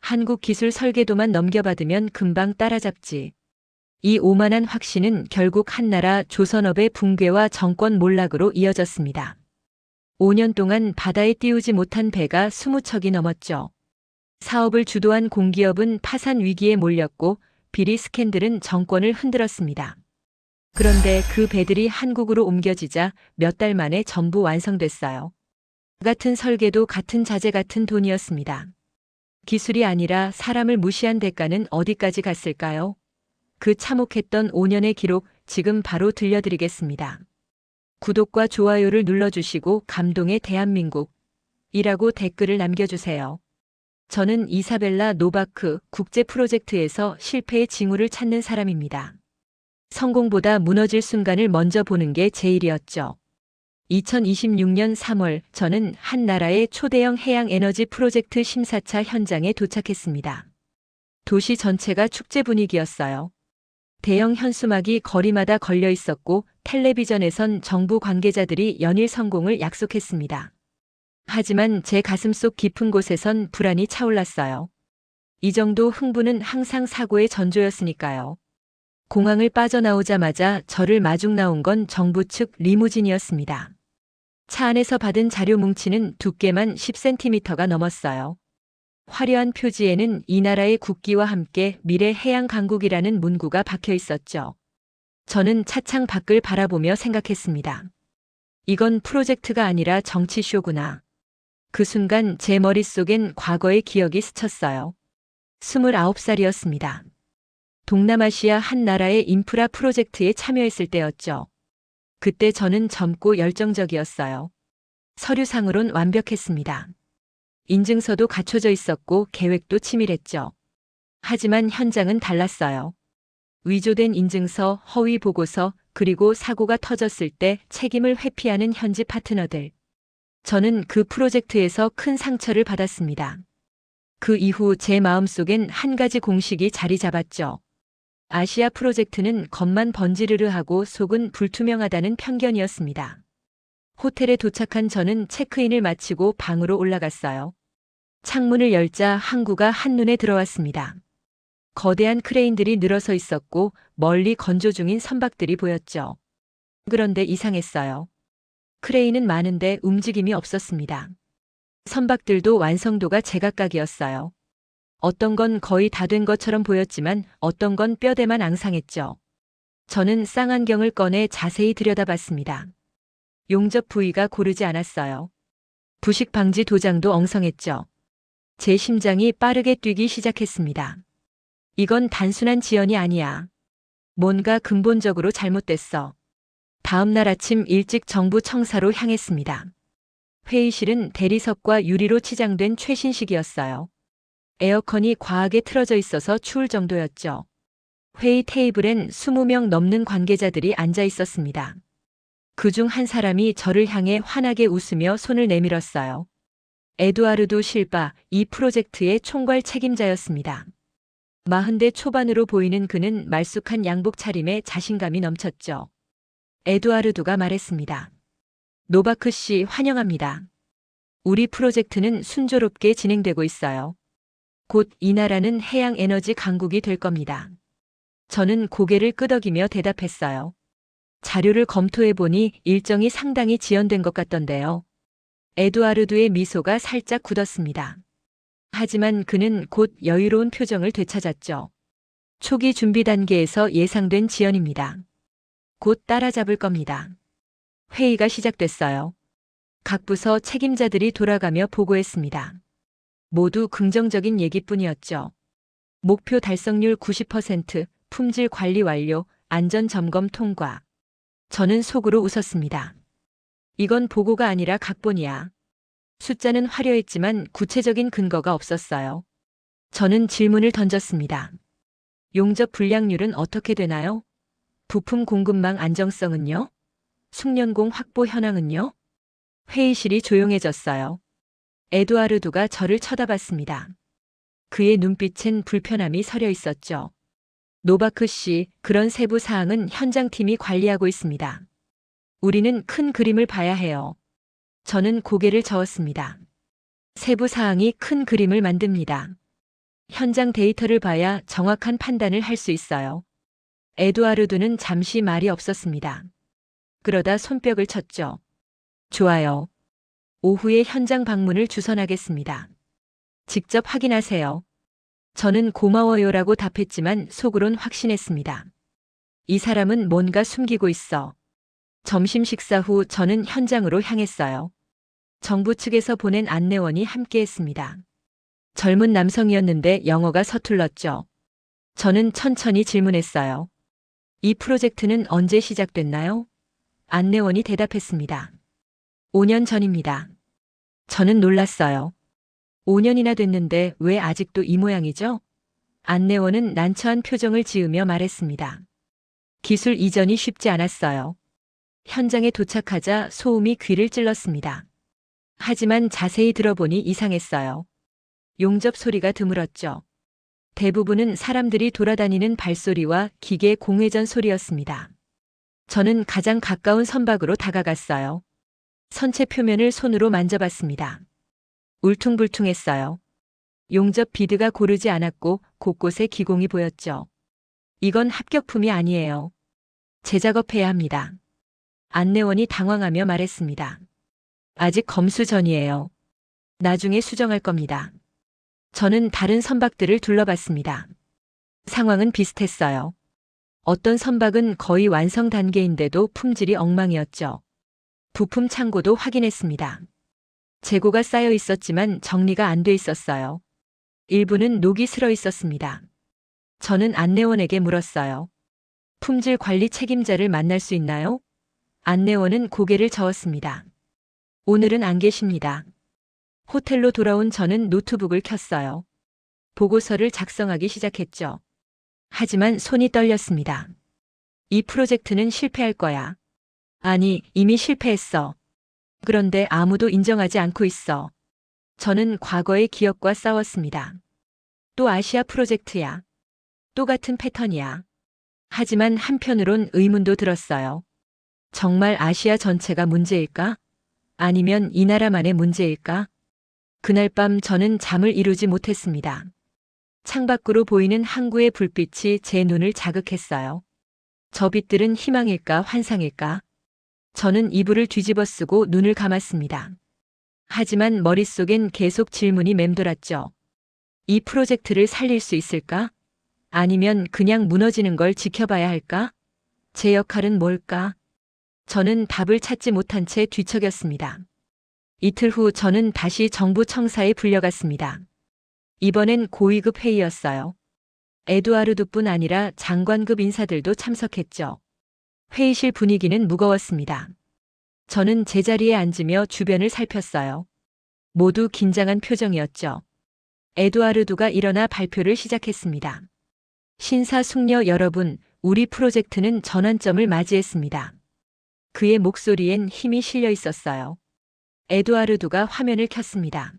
한국 기술 설계도만 넘겨받으면 금방 따라잡지. 이 오만한 확신은 결국 한나라 조선업의 붕괴와 정권 몰락으로 이어졌습니다. 5년 동안 바다에 띄우지 못한 배가 20척이 넘었죠. 사업을 주도한 공기업은 파산 위기에 몰렸고 비리 스캔들은 정권을 흔들었습니다. 그런데 그 배들이 한국으로 옮겨지자 몇 달 만에 전부 완성됐어요. 같은 설계도, 같은 자재, 같은 돈이었습니다. 기술이 아니라 사람을 무시한 대가는 어디까지 갔을까요? 그 참혹했던 5년의 기록 지금 바로 들려드리겠습니다. 구독과 좋아요를 눌러주시고 감동의 대한민국이라고 댓글을 남겨주세요. 저는 이사벨라 노바크 국제 프로젝트에서 실패의 징후를 찾는 사람입니다. 성공보다 무너질 순간을 먼저 보는 게 제일이었죠. 2026년 3월 저는 한 나라의 초대형 해양 에너지 프로젝트 심사차 현장에 도착했습니다. 도시 전체가 축제 분위기였어요. 대형 현수막이 거리마다 걸려 있었고 텔레비전에선 정부 관계자들이 연일 성공을 약속했습니다. 하지만 제 가슴속 깊은 곳에선 불안이 차올랐어요. 이 정도 흥분은 항상 사고의 전조였으니까요. 공항을 빠져나오자마자 저를 마중 나온 건 정부 측 리무진이었습니다. 차 안에서 받은 자료 뭉치는 두께만 10cm가 넘었어요. 화려한 표지에는 이 나라의 국기와 함께 미래 해양 강국이라는 문구가 박혀 있었죠. 저는 차창 밖을 바라보며 생각했습니다. 이건 프로젝트가 아니라 정치쇼구나. 그 순간 제 머릿속엔 과거의 기억이 스쳤어요. 29살이었습니다. 동남아시아 한 나라의 인프라 프로젝트에 참여했을 때였죠. 그때 저는 젊고 열정적이었어요. 서류상으론 완벽했습니다. 인증서도 갖춰져 있었고 계획도 치밀했죠. 하지만 현장은 달랐어요. 위조된 인증서, 허위 보고서, 그리고 사고가 터졌을 때 책임을 회피하는 현지 파트너들. 저는 그 프로젝트에서 큰 상처를 받았습니다. 그 이후 제 마음속엔 한 가지 공식이 자리 잡았죠. 아시아 프로젝트는 겉만 번지르르하고 속은 불투명하다는 편견이었습니다. 호텔에 도착한 저는 체크인을 마치고 방으로 올라갔어요. 창문을 열자 항구가 한눈에 들어왔습니다. 거대한 크레인들이 늘어서 있었고 멀리 건조 중인 선박들이 보였죠. 그런데 이상했어요. 크레인은 많은데 움직임이 없었습니다. 선박들도 완성도가 제각각이었어요. 어떤 건 거의 다 된 것처럼 보였지만 어떤 건 뼈대만 앙상했죠. 저는 쌍안경을 꺼내 자세히 들여다봤습니다. 용접 부위가 고르지 않았어요. 부식 방지 도장도 엉성했죠. 제 심장이 빠르게 뛰기 시작했습니다. 이건 단순한 지연이 아니야. 뭔가 근본적으로 잘못됐어. 다음 날 아침 일찍 정부 청사로 향했습니다. 회의실은 대리석과 유리로 치장된 최신식이었어요. 에어컨이 과하게 틀어져 있어서 추울 정도였죠. 회의 테이블엔 20명 넘는 관계자들이 앉아 있었습니다. 그중 한 사람이 저를 향해 환하게 웃으며 손을 내밀었어요. 에두아르도 실바, 이 프로젝트의 총괄 책임자였습니다. 40대 초반으로 보이는 그는 말쑥한 양복 차림에 자신감이 넘쳤죠. 에두아르도가 말했습니다. 노바크 씨 환영합니다. 우리 프로젝트는 순조롭게 진행되고 있어요. 곧 이 나라는 해양 에너지 강국이 될 겁니다. 저는 고개를 끄덕이며 대답했어요. 자료를 검토해보니 일정이 상당히 지연된 것 같던데요. 에두아르도의 미소가 살짝 굳었습니다. 하지만 그는 곧 여유로운 표정을 되찾았죠. 초기 준비 단계에서 예상된 지연입니다. 곧 따라잡을 겁니다. 회의가 시작됐어요. 각 부서 책임자들이 돌아가며 보고했습니다. 모두 긍정적인 얘기뿐이었죠. 목표 달성률 90%, 품질 관리 완료, 안전 점검 통과. 저는 속으로 웃었습니다. 이건 보고가 아니라 각본이야. 숫자는 화려했지만 구체적인 근거가 없었어요. 저는 질문을 던졌습니다. 용접 불량률은 어떻게 되나요? 부품 공급망 안정성은요? 숙련공 확보 현황은요? 회의실이 조용해졌어요. 에두아르도가 저를 쳐다봤습니다. 그의 눈빛엔 불편함이 서려 있었죠. 노바크 씨, 그런 세부 사항은 현장팀이 관리하고 있습니다. 우리는 큰 그림을 봐야 해요. 저는 고개를 저었습니다. 세부 사항이 큰 그림을 만듭니다. 현장 데이터를 봐야 정확한 판단을 할 수 있어요. 에두아르드는 잠시 말이 없었습니다. 그러다 손뼉을 쳤죠. 좋아요. 오후에 현장 방문을 주선하겠습니다. 직접 확인하세요. 저는 고마워요라고 답했지만 속으론 확신했습니다. 이 사람은 뭔가 숨기고 있어. 점심 식사 후 저는 현장으로 향했어요. 정부 측에서 보낸 안내원이 함께했습니다. 젊은 남성이었는데 영어가 서툴렀죠. 저는 천천히 질문했어요. 이 프로젝트는 언제 시작됐나요? 안내원이 대답했습니다. 5년 전입니다. 저는 놀랐어요. 5년이나 됐는데 왜 아직도 이 모양이죠? 안내원은 난처한 표정을 지으며 말했습니다. 기술 이전이 쉽지 않았어요. 현장에 도착하자 소음이 귀를 찔렀습니다. 하지만 자세히 들어보니 이상했어요. 용접 소리가 드물었죠. 대부분은 사람들이 돌아다니는 발소리와 기계 공회전 소리였습니다. 저는 가장 가까운 선박으로 다가갔어요. 선체 표면을 손으로 만져봤습니다. 울퉁불퉁했어요. 용접 비드가 고르지 않았고 곳곳에 기공이 보였죠. 이건 합격품이 아니에요. 재작업해야 합니다. 안내원이 당황하며 말했습니다. 아직 검수 전이에요. 나중에 수정할 겁니다. 저는 다른 선박들을 둘러봤습니다. 상황은 비슷했어요. 어떤 선박은 거의 완성 단계인데도 품질이 엉망이었죠. 부품 창고도 확인했습니다. 재고가 쌓여 있었지만 정리가 안 돼 있었어요. 일부는 녹이 슬어 있었습니다. 저는 안내원에게 물었어요. 품질 관리 책임자를 만날 수 있나요? 안내원은 고개를 저었습니다. 오늘은 안 계십니다. 호텔로 돌아온 저는 노트북을 켰어요. 보고서를 작성하기 시작했죠. 하지만 손이 떨렸습니다. 이 프로젝트는 실패할 거야. 아니, 이미 실패했어. 그런데 아무도 인정하지 않고 있어. 저는 과거의 기억과 싸웠습니다. 또 아시아 프로젝트야. 또 같은 패턴이야. 하지만 한편으론 의문도 들었어요. 정말 아시아 전체가 문제일까? 아니면 이 나라만의 문제일까? 그날 밤 저는 잠을 이루지 못했습니다. 창밖으로 보이는 항구의 불빛이 제 눈을 자극했어요. 저 빛들은 희망일까 환상일까? 저는 이불을 뒤집어 쓰고 눈을 감았습니다. 하지만 머릿속엔 계속 질문이 맴돌았죠. 이 프로젝트를 살릴 수 있을까? 아니면 그냥 무너지는 걸 지켜봐야 할까? 제 역할은 뭘까? 저는 답을 찾지 못한 채 뒤척였습니다. 이틀 후 저는 다시 정부 청사에 불려갔습니다. 이번엔 고위급 회의였어요. 에두아르드뿐 아니라 장관급 인사들도 참석했죠. 회의실 분위기는 무거웠습니다. 저는 제자리에 앉으며 주변을 살폈어요. 모두 긴장한 표정이었죠. 에두아르두가 일어나 발표를 시작했습니다. 신사숙녀 여러분, 우리 프로젝트는 전환점을 맞이했습니다. 그의 목소리엔 힘이 실려 있었어요. 에두아르두가 화면을 켰습니다.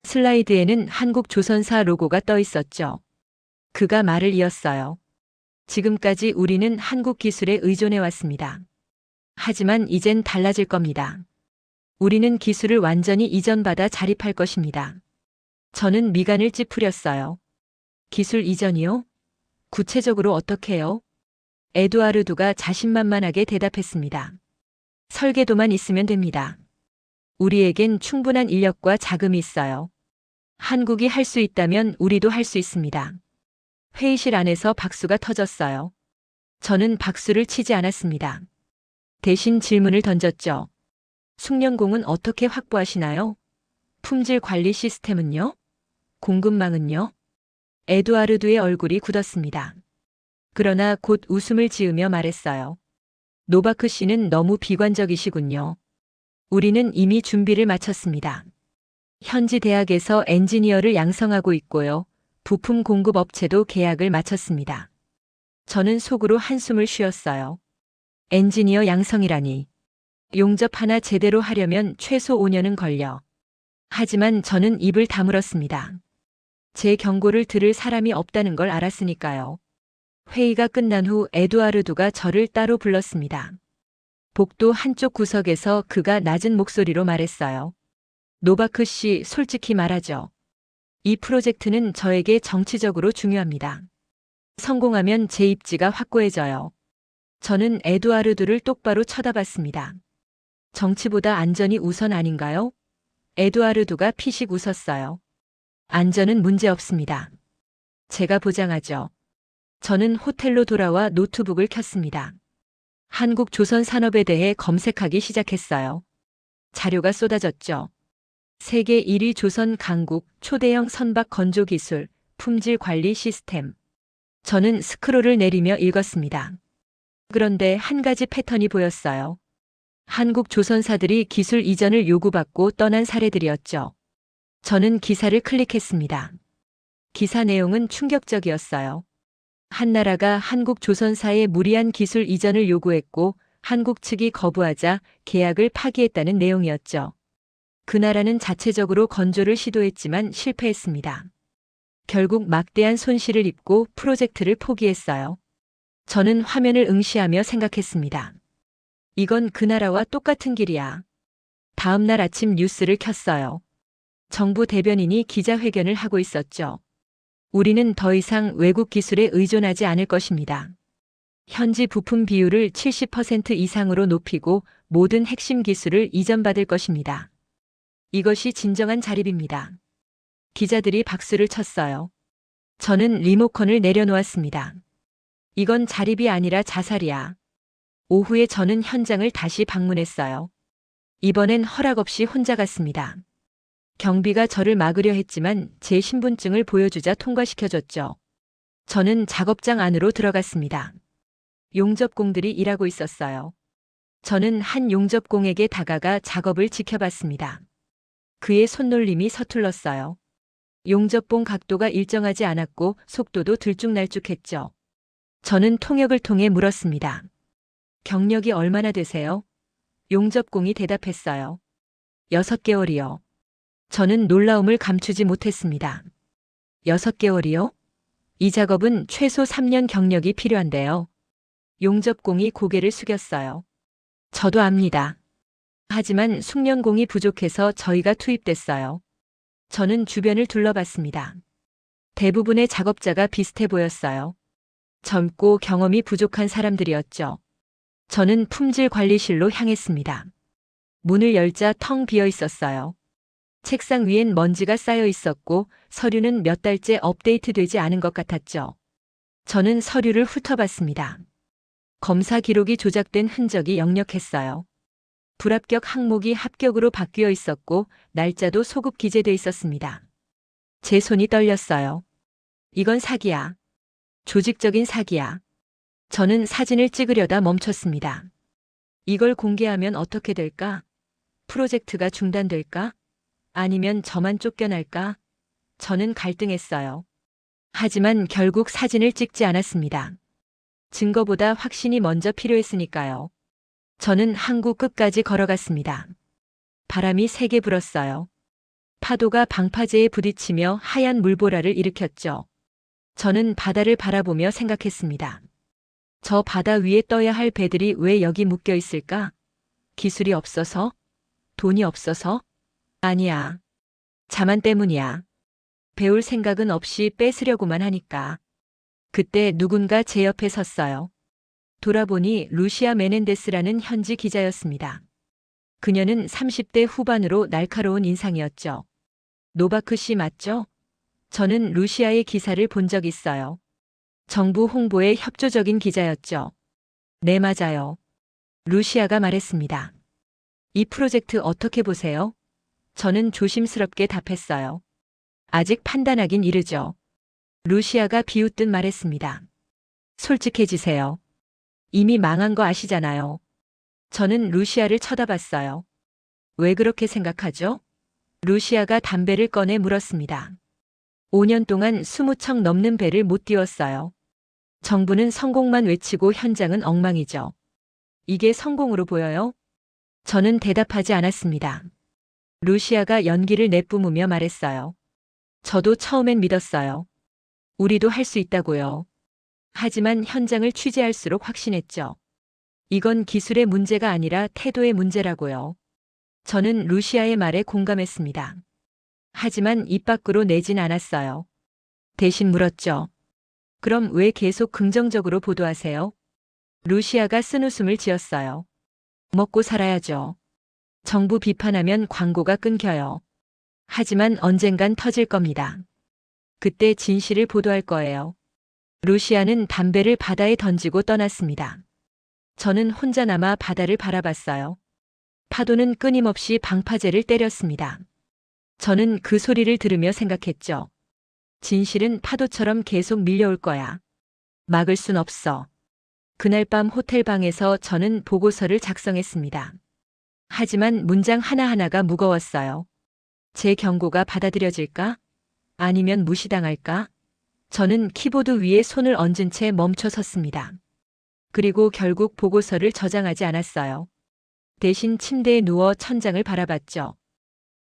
슬라이드에는 한국조선사 로고가 떠 있었죠. 그가 말을 이었어요. 지금까지 우리는 한국 기술에 의존해 왔습니다. 하지만 이젠 달라질 겁니다. 우리는 기술을 완전히 이전받아 자립할 것입니다. 저는 미간을 찌푸렸어요. 기술 이전이요? 구체적으로 어떻게요? 에두아르두가 자신만만하게 대답했습니다. 설계도만 있으면 됩니다. 우리에겐 충분한 인력과 자금이 있어요. 한국이 할 수 있다면 우리도 할 수 있습니다. 회의실 안에서 박수가 터졌어요. 저는 박수를 치지 않았습니다. 대신 질문을 던졌죠. 숙련공은 어떻게 확보하시나요? 품질 관리 시스템은요? 공급망은요? 에두아르두의 얼굴이 굳었습니다. 그러나 곧 웃음을 지으며 말했어요. 노바크 씨는 너무 비관적이시군요. 우리는 이미 준비를 마쳤습니다. 현지 대학에서 엔지니어를 양성하고 있고요. 부품 공급 업체도 계약을 마쳤습니다. 저는 속으로 한숨을 쉬었어요. 엔지니어 양성이라니. 용접 하나 제대로 하려면 최소 5년은 걸려. 하지만 저는 입을 다물었습니다. 제 경고를 들을 사람이 없다는 걸 알았으니까요. 회의가 끝난 후 에두아르두가 저를 따로 불렀습니다. 복도 한쪽 구석에서 그가 낮은 목소리로 말했어요. 노바크 씨, 솔직히 말하죠. 이 프로젝트는 저에게 정치적으로 중요합니다. 성공하면 제 입지가 확고해져요. 저는 에두아르두를 똑바로 쳐다봤습니다. 정치보다 안전이 우선 아닌가요? 에두아르두가 피식 웃었어요. 안전은 문제 없습니다. 제가 보장하죠. 저는 호텔로 돌아와 노트북을 켰습니다. 한국조선산업에 대해 검색하기 시작했어요. 자료가 쏟아졌죠. 세계 1위 조선 강국 초대형 선박 건조 기술, 품질 관리 시스템. 저는 스크롤을 내리며 읽었습니다. 그런데 한 가지 패턴이 보였어요. 한국 조선사들이 기술 이전을 요구받고 떠난 사례들이었죠. 저는 기사를 클릭했습니다. 기사 내용은 충격적이었어요. 한 나라가 한국 조선사에 무리한 기술 이전을 요구했고 한국 측이 거부하자 계약을 파기했다는 내용이었죠. 그 나라는 자체적으로 건조를 시도했지만 실패했습니다. 결국 막대한 손실을 입고 프로젝트를 포기했어요. 저는 화면을 응시하며 생각했습니다. 이건 그 나라와 똑같은 길이야. 다음 날 아침 뉴스를 켰어요. 정부 대변인이 기자회견을 하고 있었죠. 우리는 더 이상 외국 기술에 의존하지 않을 것입니다. 현지 부품 비율을 70% 이상으로 높이고 모든 핵심 기술을 이전받을 것입니다. 이것이 진정한 자립입니다. 기자들이 박수를 쳤어요. 저는 리모컨을 내려놓았습니다. 이건 자립이 아니라 자살이야. 오후에 저는 현장을 다시 방문했어요. 이번엔 허락 없이 혼자 갔습니다. 경비가 저를 막으려 했지만 제 신분증을 보여주자 통과시켜줬죠. 저는 작업장 안으로 들어갔습니다. 용접공들이 일하고 있었어요. 저는 한 용접공에게 다가가 작업을 지켜봤습니다. 그의 손놀림이 서툴렀어요. 용접봉 각도가 일정하지 않았고 속도도 들쭉날쭉했죠. 저는 통역을 통해 물었습니다. 경력이 얼마나 되세요? 용접공이 대답했어요. 6개월이요. 저는 놀라움을 감추지 못했습니다. 6개월이요? 이 작업은 최소 3년 경력이 필요한데요. 용접공이 고개를 숙였어요. 저도 압니다. 하지만 숙련공이 부족해서 저희가 투입됐어요. 저는 주변을 둘러봤습니다. 대부분의 작업자가 비슷해 보였어요. 젊고 경험이 부족한 사람들이었죠. 저는 품질관리실로 향했습니다. 문을 열자 텅 비어 있었어요. 책상 위엔 먼지가 쌓여 있었고 서류는 몇 달째 업데이트되지 않은 것 같았죠. 저는 서류를 훑어봤습니다. 검사 기록이 조작된 흔적이 역력했어요. 불합격 항목이 합격으로 바뀌어 있었고 날짜도 소급 기재돼 있었습니다. 제 손이 떨렸어요. 이건 사기야. 조직적인 사기야. 저는 사진을 찍으려다 멈췄습니다. 이걸 공개하면 어떻게 될까? 프로젝트가 중단될까? 아니면 저만 쫓겨날까? 저는 갈등했어요. 하지만 결국 사진을 찍지 않았습니다. 증거보다 확신이 먼저 필요했으니까요. 저는 항구 끝까지 걸어갔습니다. 바람이 세게 불었어요. 파도가 방파제에 부딪히며 하얀 물보라를 일으켰죠. 저는 바다를 바라보며 생각했습니다. 저 바다 위에 떠야 할 배들이 왜 여기 묶여 있을까? 기술이 없어서? 돈이 없어서? 아니야. 자만 때문이야. 배울 생각은 없이 뺏으려고만 하니까. 그때 누군가 제 옆에 섰어요. 돌아보니 루시아 메넨데스라는 현지 기자였습니다. 그녀는 30대 후반으로 날카로운 인상이었죠. 노바크 씨 맞죠? 저는 루시아의 기사를 본 적 있어요. 정부 홍보에 협조적인 기자였죠. 네, 맞아요. 루시아가 말했습니다. 이 프로젝트 어떻게 보세요? 저는 조심스럽게 답했어요. 아직 판단하긴 이르죠. 루시아가 비웃듯 말했습니다. 솔직해지세요. 이미 망한 거 아시잖아요. 저는 루시아를 쳐다봤어요. 왜 그렇게 생각하죠? 루시아가 담배를 꺼내 물었습니다. 5년 동안 20척 넘는 배를 못 띄웠어요. 정부는 성공만 외치고 현장은 엉망이죠. 이게 성공으로 보여요? 저는 대답하지 않았습니다. 루시아가 연기를 내뿜으며 말했어요. 저도 처음엔 믿었어요. 우리도 할 수 있다고요. 하지만 현장을 취재할수록 확신했죠. 이건 기술의 문제가 아니라 태도의 문제라고요. 저는 루시아의 말에 공감했습니다. 하지만 입 밖으로 내진 않았어요. 대신 물었죠. 그럼 왜 계속 긍정적으로 보도하세요? 루시아가 쓴웃음을 지었어요. 먹고 살아야죠. 정부 비판하면 광고가 끊겨요. 하지만 언젠간 터질 겁니다. 그때 진실을 보도할 거예요. 루시아는 담배를 바다에 던지고 떠났습니다. 저는 혼자 남아 바다를 바라봤어요. 파도는 끊임없이 방파제를 때렸습니다. 저는 그 소리를 들으며 생각했죠. 진실은 파도처럼 계속 밀려올 거야. 막을 순 없어. 그날 밤 호텔 방에서 저는 보고서를 작성했습니다. 하지만 문장 하나하나가 무거웠어요. 제 경고가 받아들여질까? 아니면 무시당할까? 저는 키보드 위에 손을 얹은 채 멈춰 섰습니다. 그리고 결국 보고서를 저장하지 않았어요. 대신 침대에 누워 천장을 바라봤죠.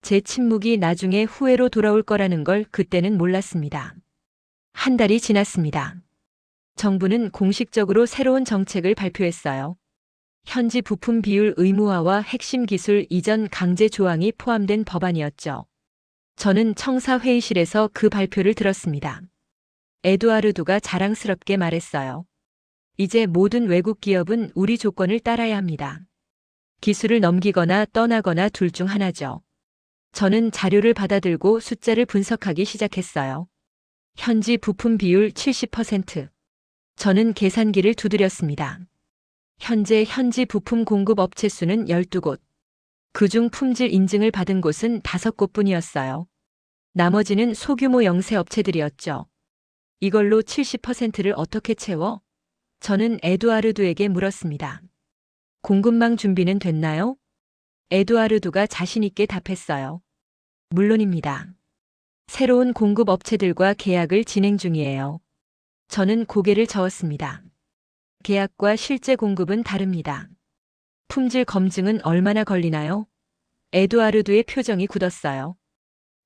제 침묵이 나중에 후회로 돌아올 거라는 걸 그때는 몰랐습니다. 한 달이 지났습니다. 정부는 공식적으로 새로운 정책을 발표했어요. 현지 부품 비율 의무화와 핵심 기술 이전 강제 조항이 포함된 법안이었죠. 저는 청사 회의실에서 그 발표를 들었습니다. 에두아르도가 자랑스럽게 말했어요. 이제 모든 외국 기업은 우리 조건을 따라야 합니다. 기술을 넘기거나 떠나거나 둘 중 하나죠. 저는 자료를 받아들고 숫자를 분석하기 시작했어요. 현지 부품 비율 70%. 저는 계산기를 두드렸습니다. 현재 현지 부품 공급 업체 수는 12곳. 그중 품질 인증을 받은 곳은 5곳뿐이었어요. 나머지는 소규모 영세 업체들이었죠. 이걸로 70%를 어떻게 채워? 저는 에두아르도에게 물었습니다. 공급망 준비는 됐나요? 에두아르도가 자신있게 답했어요. 물론입니다. 새로운 공급 업체들과 계약을 진행 중이에요. 저는 고개를 저었습니다. 계약과 실제 공급은 다릅니다. 품질 검증은 얼마나 걸리나요? 에두아르도의 표정이 굳었어요.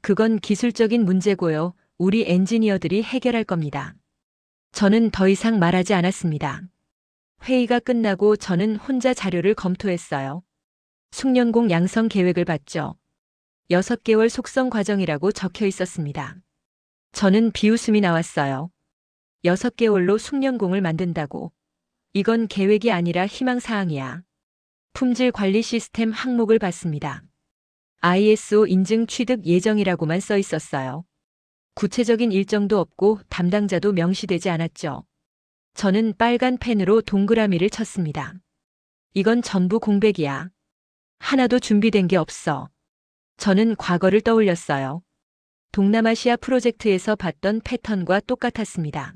그건 기술적인 문제고요. 우리 엔지니어들이 해결할 겁니다. 저는 더 이상 말하지 않았습니다. 회의가 끝나고 저는 혼자 자료를 검토했어요. 숙련공 양성 계획을 봤죠. 6개월 속성 과정이라고 적혀 있었습니다. 저는 비웃음이 나왔어요. 6개월로 숙련공을 만든다고. 이건 계획이 아니라 희망사항이야. 품질 관리 시스템 항목을 봤습니다. ISO 인증 취득 예정이라고만 써 있었어요. 구체적인 일정도 없고 담당자도 명시되지 않았죠. 저는 빨간 펜으로 동그라미를 쳤습니다. 이건 전부 공백이야. 하나도 준비된 게 없어. 저는 과거를 떠올렸어요. 동남아시아 프로젝트에서 봤던 패턴과 똑같았습니다.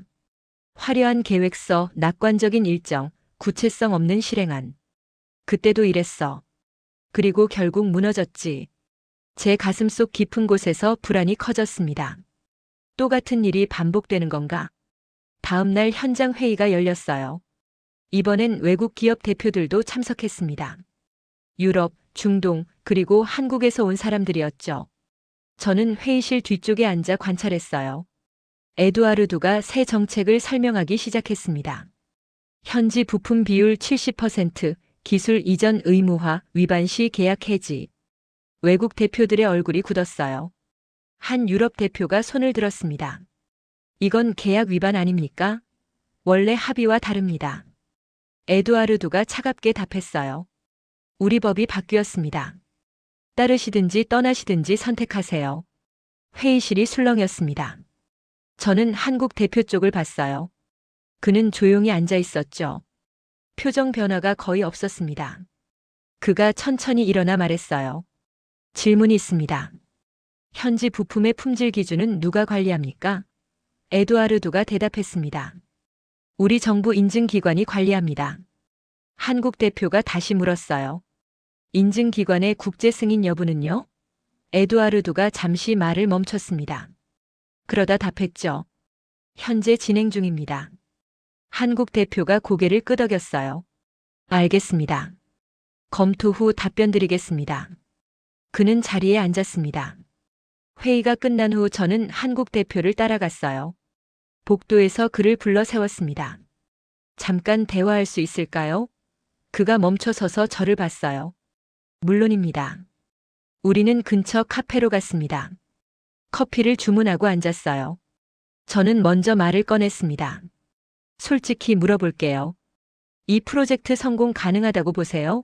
화려한 계획서, 낙관적인 일정, 구체성 없는 실행안. 그때도 이랬어. 그리고 결국 무너졌지. 제 가슴속 깊은 곳에서 불안이 커졌습니다. 똑같은 일이 반복되는 건가? 다음 날 현장 회의가 열렸어요. 이번엔 외국 기업 대표들도 참석했습니다. 유럽, 중동, 그리고 한국에서 온 사람들이었죠. 저는 회의실 뒤쪽에 앉아 관찰했어요. 에두아르도가 새 정책을 설명하기 시작했습니다. 현지 부품 비율 70%, 기술 이전 의무화, 위반 시 계약 해지. 외국 대표들의 얼굴이 굳었어요. 한 유럽 대표가 손을 들었습니다. 이건 계약 위반 아닙니까? 원래 합의와 다릅니다. 에두아르도가 차갑게 답했어요. 우리 법이 바뀌었습니다. 따르시든지 떠나시든지 선택하세요. 회의실이 술렁였습니다. 저는 한국 대표 쪽을 봤어요. 그는 조용히 앉아 있었죠. 표정 변화가 거의 없었습니다. 그가 천천히 일어나 말했어요. 질문이 있습니다. 현지 부품의 품질 기준은 누가 관리합니까? 에두아르도가 대답했습니다. 우리 정부 인증기관이 관리합니다. 한국 대표가 다시 물었어요. 인증기관의 국제 승인 여부는요? 에두아르도가 잠시 말을 멈췄습니다. 그러다 답했죠. 현재 진행 중입니다. 한국 대표가 고개를 끄덕였어요. 알겠습니다. 검토 후 답변 드리겠습니다. 그는 자리에 앉았습니다. 회의가 끝난 후 저는 한국 대표를 따라갔어요. 복도에서 그를 불러 세웠습니다. 잠깐 대화할 수 있을까요? 그가 멈춰서서 저를 봤어요. 물론입니다. 우리는 근처 카페로 갔습니다. 커피를 주문하고 앉았어요. 저는 먼저 말을 꺼냈습니다. 솔직히 물어볼게요. 이 프로젝트 성공 가능하다고 보세요?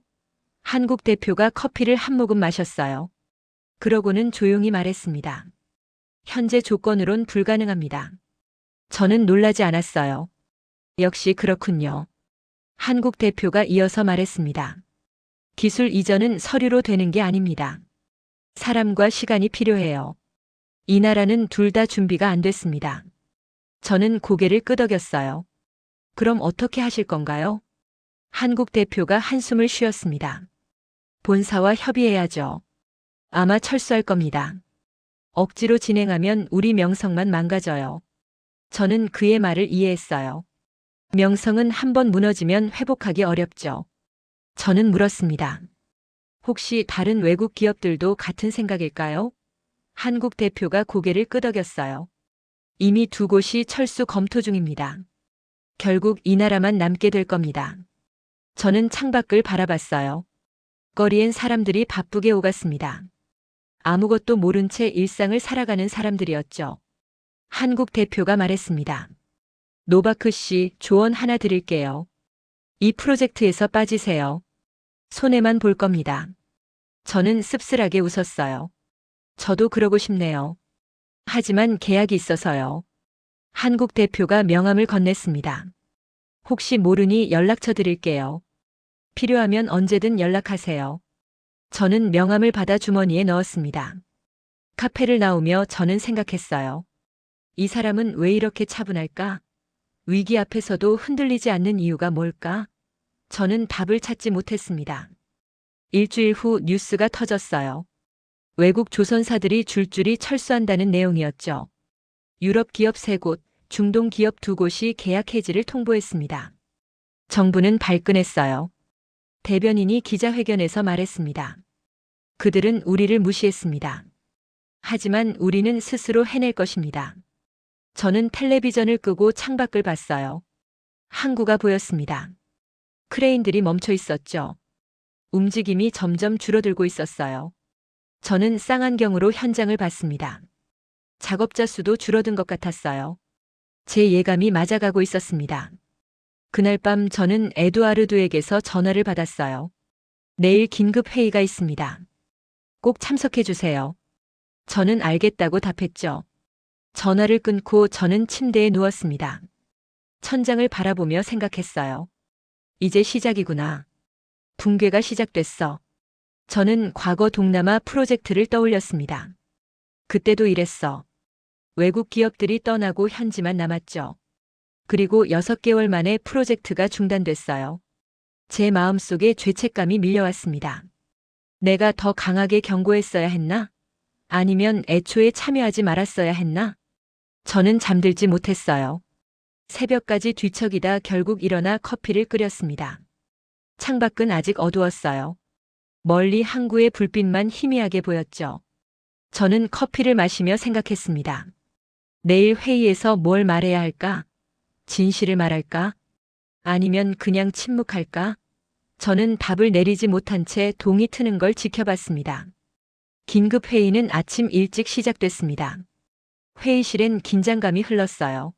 한국 대표가 커피를 한 모금 마셨어요. 그러고는 조용히 말했습니다. 현재 조건으론 불가능합니다. 저는 놀라지 않았어요. 역시 그렇군요. 한국 대표가 이어서 말했습니다. 기술 이전은 서류로 되는 게 아닙니다. 사람과 시간이 필요해요. 이 나라는 둘 다 준비가 안 됐습니다. 저는 고개를 끄덕였어요. 그럼 어떻게 하실 건가요? 한국 대표가 한숨을 쉬었습니다. 본사와 협의해야죠. 아마 철수할 겁니다. 억지로 진행하면 우리 명성만 망가져요. 저는 그의 말을 이해했어요. 명성은 한번 무너지면 회복하기 어렵죠. 저는 물었습니다. 혹시 다른 외국 기업들도 같은 생각일까요? 한국 대표가 고개를 끄덕였어요. 이미 두 곳이 철수 검토 중입니다. 결국 이 나라만 남게 될 겁니다. 저는 창밖을 바라봤어요. 거리엔 사람들이 바쁘게 오갔습니다. 아무것도 모른 채 일상을 살아가는 사람들이었죠. 한국 대표가 말했습니다. 노바크 씨, 조언 하나 드릴게요. 이 프로젝트에서 빠지세요. 손해만 볼 겁니다. 저는 씁쓸하게 웃었어요. 저도 그러고 싶네요. 하지만 계약이 있어서요. 한국 대표가 명함을 건넸습니다. 혹시 모르니 연락처 드릴게요. 필요하면 언제든 연락하세요. 저는 명함을 받아 주머니에 넣었습니다. 카페를 나오며 저는 생각했어요. 이 사람은 왜 이렇게 차분할까? 위기 앞에서도 흔들리지 않는 이유가 뭘까? 저는 답을 찾지 못했습니다. 일주일 후 뉴스가 터졌어요. 외국 조선사들이 줄줄이 철수한다는 내용이었죠. 유럽 기업 3곳, 중동 기업 2곳이 계약 해지를 통보했습니다. 정부는 발끈했어요. 대변인이 기자회견에서 말했습니다. 그들은 우리를 무시했습니다. 하지만 우리는 스스로 해낼 것입니다. 저는 텔레비전을 끄고 창밖을 봤어요. 항구가 보였습니다. 크레인들이 멈춰 있었죠. 움직임이 점점 줄어들고 있었어요. 저는 쌍안경으로 현장을 봤습니다. 작업자 수도 줄어든 것 같았어요. 제 예감이 맞아가고 있었습니다. 그날 밤 저는 에두아르두에게서 전화를 받았어요. 내일 긴급 회의가 있습니다. 꼭 참석해 주세요. 저는 알겠다고 답했죠. 전화를 끊고 저는 침대에 누웠습니다. 천장을 바라보며 생각했어요. 이제 시작이구나. 붕괴가 시작됐어. 저는 과거 동남아 프로젝트를 떠올렸습니다. 그때도 이랬어. 외국 기업들이 떠나고 현지만 남았죠. 그리고 6개월 만에 프로젝트가 중단됐어요. 제 마음속에 죄책감이 밀려왔습니다. 내가 더 강하게 경고했어야 했나? 아니면 애초에 참여하지 말았어야 했나? 저는 잠들지 못했어요. 새벽까지 뒤척이다 결국 일어나 커피를 끓였습니다. 창밖은 아직 어두웠어요. 멀리 항구의 불빛만 희미하게 보였죠. 저는 커피를 마시며 생각했습니다. 내일 회의에서 뭘 말해야 할까? 진실을 말할까? 아니면 그냥 침묵할까? 저는 답을 내리지 못한 채 동이 트는 걸 지켜봤습니다. 긴급 회의는 아침 일찍 시작됐습니다. 회의실엔 긴장감이 흘렀어요.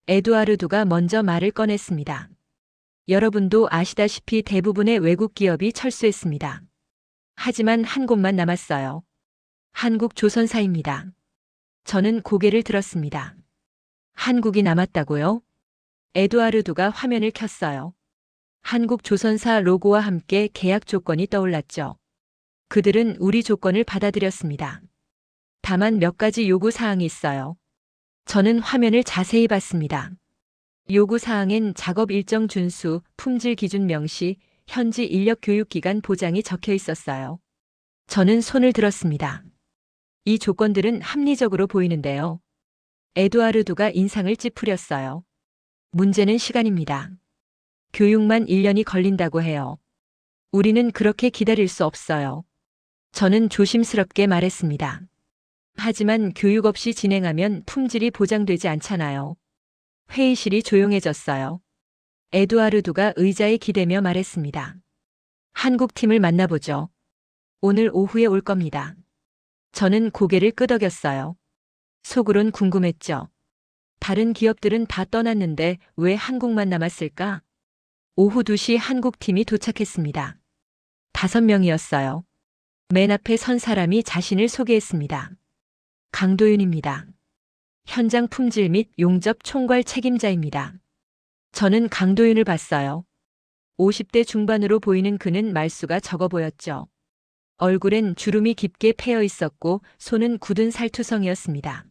에두아르두가 먼저 말을 꺼냈습니다. 여러분도 아시다시피 대부분의 외국 기업이 철수했습니다. 하지만 한 곳만 남았어요. 한국 조선사입니다. 저는 고개를 들었습니다. 한국이 남았다고요? 에두아르두가 화면을 켰어요. 한국 조선사 로고와 함께 계약 조건이 떠올랐죠. 그들은 우리 조건을 받아들였습니다. 다만 몇 가지 요구 사항이 있어요. 저는 화면을 자세히 봤습니다. 요구 사항엔 작업 일정 준수, 품질 기준 명시, 현지 인력 교육 기간 보장이 적혀 있었어요. 저는 손을 들었습니다. 이 조건들은 합리적으로 보이는데요. 에두아르두가 인상을 찌푸렸어요. 문제는 시간입니다. 교육만 1년이 걸린다고 해요. 우리는 그렇게 기다릴 수 없어요. 저는 조심스럽게 말했습니다. 하지만 교육 없이 진행하면 품질이 보장되지 않잖아요. 회의실이 조용해졌어요. 에두아르두가 의자에 기대며 말했습니다. 한국 팀을 만나보죠. 오늘 오후에 올 겁니다. 저는 고개를 끄덕였어요. 속으론 궁금했죠. 다른 기업들은 다 떠났는데 왜 한국만 남았을까? 오후 2시 한국팀이 도착했습니다. 5명이었어요. 맨 앞에 선 사람이 자신을 소개했습니다. 강도윤입니다. 현장 품질 및 용접 총괄 책임자입니다. 저는 강도윤을 봤어요. 50대 중반으로 보이는 그는 말수가 적어 보였죠. 얼굴엔 주름이 깊게 패여 있었고 손은 굳은 살투성이었습니다.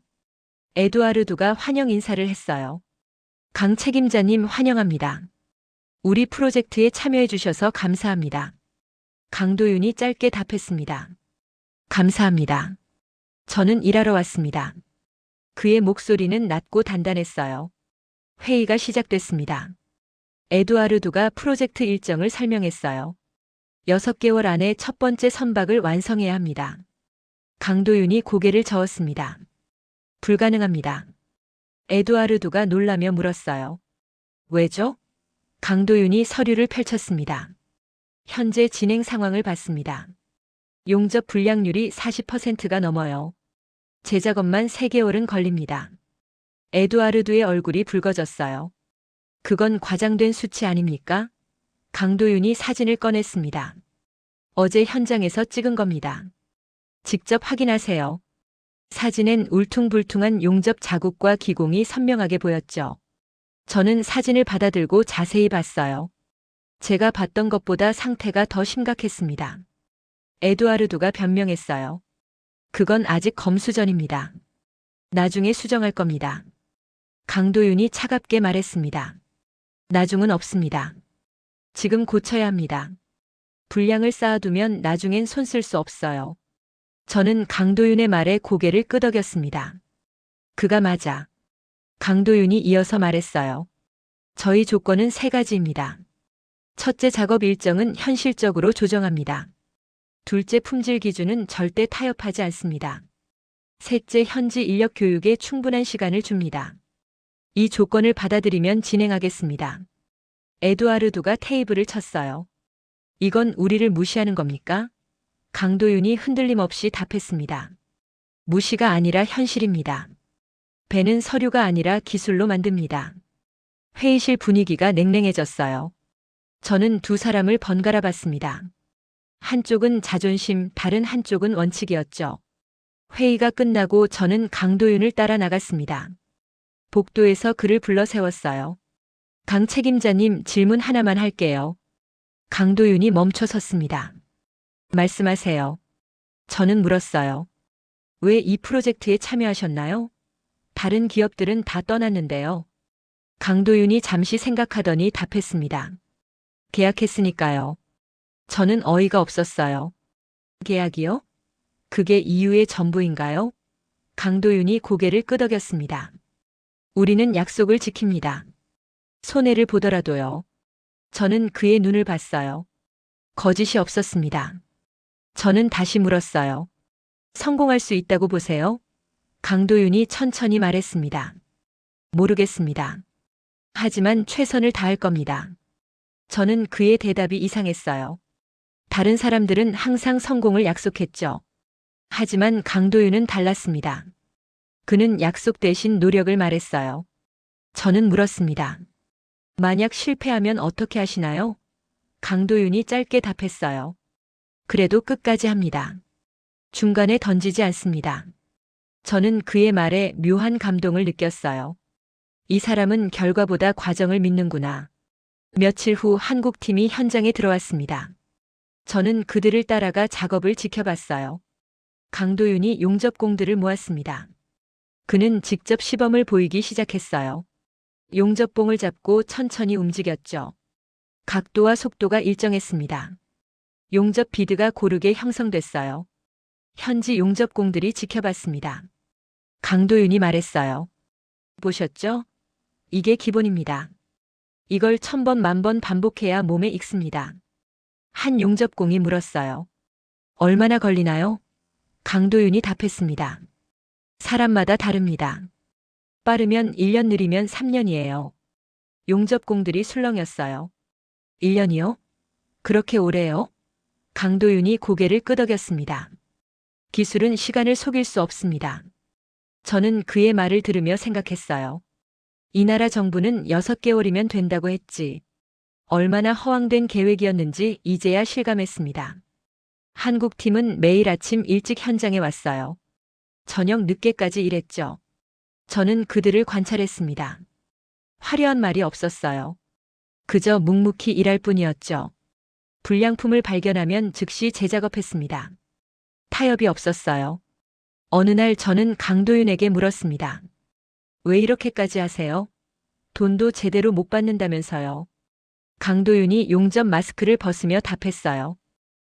에두아르두가 환영 인사를 했어요. 강 책임자님 환영합니다. 우리 프로젝트에 참여해 주셔서 감사합니다. 강도윤이 짧게 답했습니다. 감사합니다. 저는 일하러 왔습니다. 그의 목소리는 낮고 단단했어요. 회의가 시작됐습니다. 에두아르두가 프로젝트 일정을 설명했어요. 6개월 안에 첫 번째 선박을 완성해야 합니다. 강도윤이 고개를 저었습니다. 불가능합니다. 에두아르두가 놀라며 물었어요. 왜죠? 강도윤이 서류를 펼쳤습니다. 현재 진행 상황을 봤습니다. 용접 불량률이 40%가 넘어요. 제작업만 3개월은 걸립니다. 에두아르두의 얼굴이 붉어졌어요. 그건 과장된 수치 아닙니까? 강도윤이 사진을 꺼냈습니다. 어제 현장에서 찍은 겁니다. 직접 확인하세요. 사진엔 울퉁불퉁한 용접 자국과 기공이 선명하게 보였죠. 저는 사진을 받아들고 자세히 봤어요. 제가 봤던 것보다 상태가 더 심각했습니다. 에두아르두가 변명했어요. 그건 아직 검수 전입니다. 나중에 수정할 겁니다. 강도윤이 차갑게 말했습니다. 나중은 없습니다. 지금 고쳐야 합니다. 불량을 쌓아두면 나중엔 손 쓸 수 없어요. 저는 강도윤의 말에 고개를 끄덕였습니다. 그가 맞아. 강도윤이 이어서 말했어요. 저희 조건은 3가지입니다. 첫째, 작업 일정은 현실적으로 조정합니다. 둘째, 품질 기준은 절대 타협하지 않습니다. 셋째, 현지 인력 교육에 충분한 시간을 줍니다. 이 조건을 받아들이면 진행하겠습니다. 에두아르두가 테이블을 쳤어요. 이건 우리를 무시하는 겁니까? 강도윤이 흔들림 없이 답했습니다. 무시가 아니라 현실입니다. 배는 서류가 아니라 기술로 만듭니다. 회의실 분위기가 냉랭해졌어요. 저는 2사람을 번갈아 봤습니다. 한쪽은 자존심, 다른 한쪽은 원칙이었죠. 회의가 끝나고 저는 강도윤을 따라 나갔습니다. 복도에서 그를 불러 세웠어요. 강 책임자님, 질문 하나만 할게요. 강도윤이 멈춰 섰습니다. 말씀하세요. 저는 물었어요. 왜 이 프로젝트에 참여하셨나요? 다른 기업들은 다 떠났는데요. 강도윤이 잠시 생각하더니 답했습니다. 계약했으니까요. 저는 어이가 없었어요. 계약이요? 그게 이유의 전부인가요? 강도윤이 고개를 끄덕였습니다. 우리는 약속을 지킵니다. 손해를 보더라도요. 저는 그의 눈을 봤어요. 거짓이 없었습니다. 저는 다시 물었어요. 성공할 수 있다고 보세요? 강도윤이 천천히 말했습니다. 모르겠습니다. 하지만 최선을 다할 겁니다. 저는 그의 대답이 이상했어요. 다른 사람들은 항상 성공을 약속했죠. 하지만 강도윤은 달랐습니다. 그는 약속 대신 노력을 말했어요. 저는 물었습니다. 만약 실패하면 어떻게 하시나요? 강도윤이 짧게 답했어요. 그래도 끝까지 합니다. 중간에 던지지 않습니다. 저는 그의 말에 묘한 감동을 느꼈어요. 이 사람은 결과보다 과정을 믿는구나. 며칠 후 한국팀이 현장에 들어왔습니다. 저는 그들을 따라가 작업을 지켜봤어요. 강도윤이 용접공들을 모았습니다. 그는 직접 시범을 보이기 시작했어요. 용접봉을 잡고 천천히 움직였죠. 각도와 속도가 일정했습니다. 용접 비드가 고르게 형성됐어요. 현지 용접공들이 지켜봤습니다. 강도윤이 말했어요. 보셨죠? 이게 기본입니다. 이걸 1000번, 10,000번 반복해야 몸에 익습니다. 한 용접공이 물었어요. 얼마나 걸리나요? 강도윤이 답했습니다. 사람마다 다릅니다. 빠르면 1년, 느리면 3년이에요. 용접공들이 술렁였어요. 1년이요? 그렇게 오래요? 강도윤이 고개를 끄덕였습니다. 기술은 시간을 속일 수 없습니다. 저는 그의 말을 들으며 생각했어요. 이 나라 정부는 6개월이면 된다고 했지. 얼마나 허황된 계획이었는지 이제야 실감했습니다. 한국 팀은 매일 아침 일찍 현장에 왔어요. 저녁 늦게까지 일했죠. 저는 그들을 관찰했습니다. 화려한 말이 없었어요. 그저 묵묵히 일할 뿐이었죠. 불량품을 발견하면 즉시 재작업했습니다. 타협이 없었어요. 어느 날 저는 강도윤에게 물었습니다. 왜 이렇게까지 하세요? 돈도 제대로 못 받는다면서요. 강도윤이 용접 마스크를 벗으며 답했어요.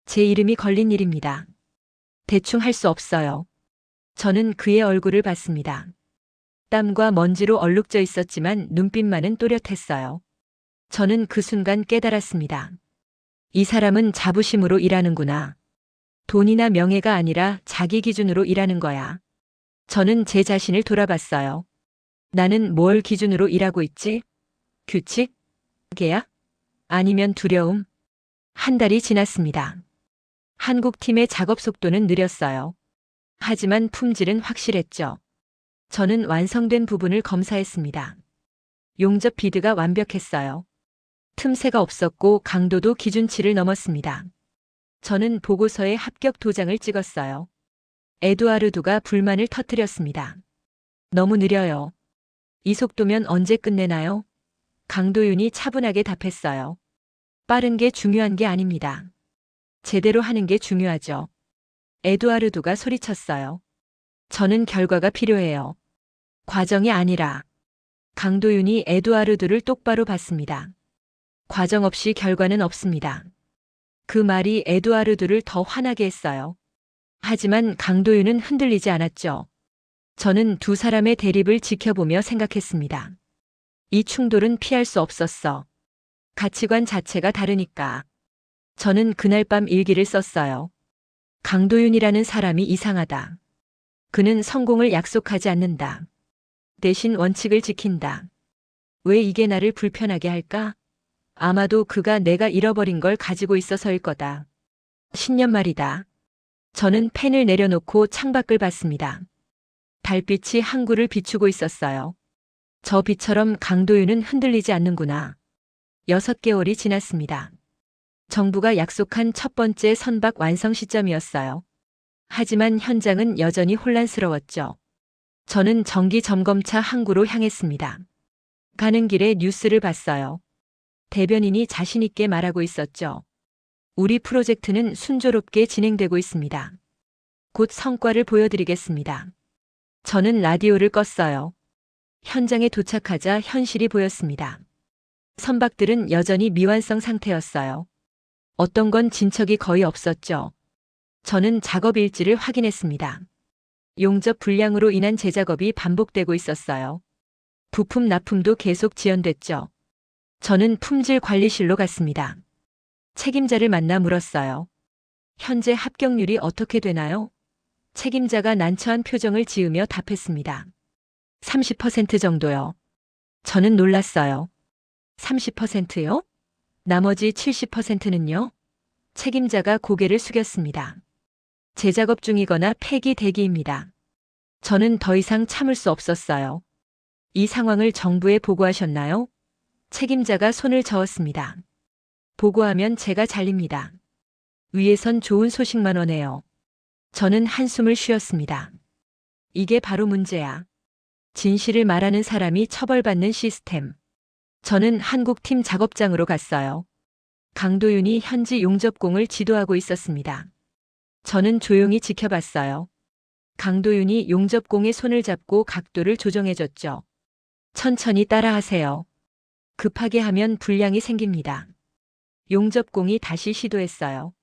제 이름이 걸린 일입니다. 대충 할 수 없어요. 저는 그의 얼굴을 봤습니다. 땀과 먼지로 얼룩져 있었지만 눈빛만은 또렷했어요. 저는 그 순간 깨달았습니다. 이 사람은 자부심으로 일하는구나. 돈이나 명예가 아니라 자기 기준으로 일하는 거야. 저는 제 자신을 돌아봤어요. 나는 뭘 기준으로 일하고 있지? 규칙? 계약? 아니면 두려움? 한 달이 지났습니다. 한국 팀의 작업 속도는 느렸어요. 하지만 품질은 확실했죠. 저는 완성된 부분을 검사했습니다. 용접 비드가 완벽했어요. 틈새가 없었고 강도도 기준치를 넘었습니다. 저는 보고서에 합격 도장을 찍었어요. 에두아르두가 불만을 터뜨렸습니다. 너무 느려요. 이 속도면 언제 끝내나요? 강도윤이 차분하게 답했어요. 빠른 게 중요한 게 아닙니다. 제대로 하는 게 중요하죠. 에두아르두가 소리쳤어요. 저는 결과가 필요해요. 과정이 아니라. 강도윤이 에두아르두를 똑바로 봤습니다. 과정 없이 결과는 없습니다. 그 말이 에두아르두를 더 화나게 했어요. 하지만 강도윤은 흔들리지 않았죠. 저는 두 사람의 대립을 지켜보며 생각했습니다. 이 충돌은 피할 수 없었어. 가치관 자체가 다르니까. 저는 그날 밤 일기를 썼어요. 강도윤이라는 사람이 이상하다. 그는 성공을 약속하지 않는다. 대신 원칙을 지킨다. 왜 이게 나를 불편하게 할까? 아마도 그가 내가 잃어버린 걸 가지고 있어서일 거다. 신년 말이다. 저는 펜을 내려놓고 창밖을 봤습니다. 달빛이 항구를 비추고 있었어요. 저 빛처럼 강도윤은 흔들리지 않는구나. 6개월이 지났습니다. 정부가 약속한 첫 번째 선박 완성 시점이었어요. 하지만 현장은 여전히 혼란스러웠죠. 저는 정기 점검차 항구로 향했습니다. 가는 길에 뉴스를 봤어요. 대변인이 자신 있게 말하고 있었죠. 우리 프로젝트는 순조롭게 진행되고 있습니다. 곧 성과를 보여드리겠습니다. 저는 라디오를 껐어요. 현장에 도착하자 현실이 보였습니다. 선박들은 여전히 미완성 상태였어요. 어떤 건 진척이 거의 없었죠. 저는 작업 일지를 확인했습니다. 용접 불량으로 인한 재작업이 반복되고 있었어요. 부품 납품도 계속 지연됐죠. 저는 품질 관리실로 갔습니다. 책임자를 만나 물었어요. 현재 합격률이 어떻게 되나요? 책임자가 난처한 표정을 지으며 답했습니다. 30% 정도요. 저는 놀랐어요. 30%요? 나머지 70%는요? 책임자가 고개를 숙였습니다. 재작업 중이거나 폐기 대기입니다. 저는 더 이상 참을 수 없었어요. 이 상황을 정부에 보고하셨나요? 책임자가 손을 저었습니다. 보고하면 제가 잘립니다. 위에선 좋은 소식만 오네요. 저는 한숨을 쉬었습니다. 이게 바로 문제야. 진실을 말하는 사람이 처벌받는 시스템. 저는 한국팀 작업장으로 갔어요. 강도윤이 현지 용접공을 지도하고 있었습니다. 저는 조용히 지켜봤어요. 강도윤이 용접공의 손을 잡고 각도를 조정해줬죠. 천천히 따라하세요. 급하게 하면 불량이 생깁니다. 용접공이 다시 시도했어요.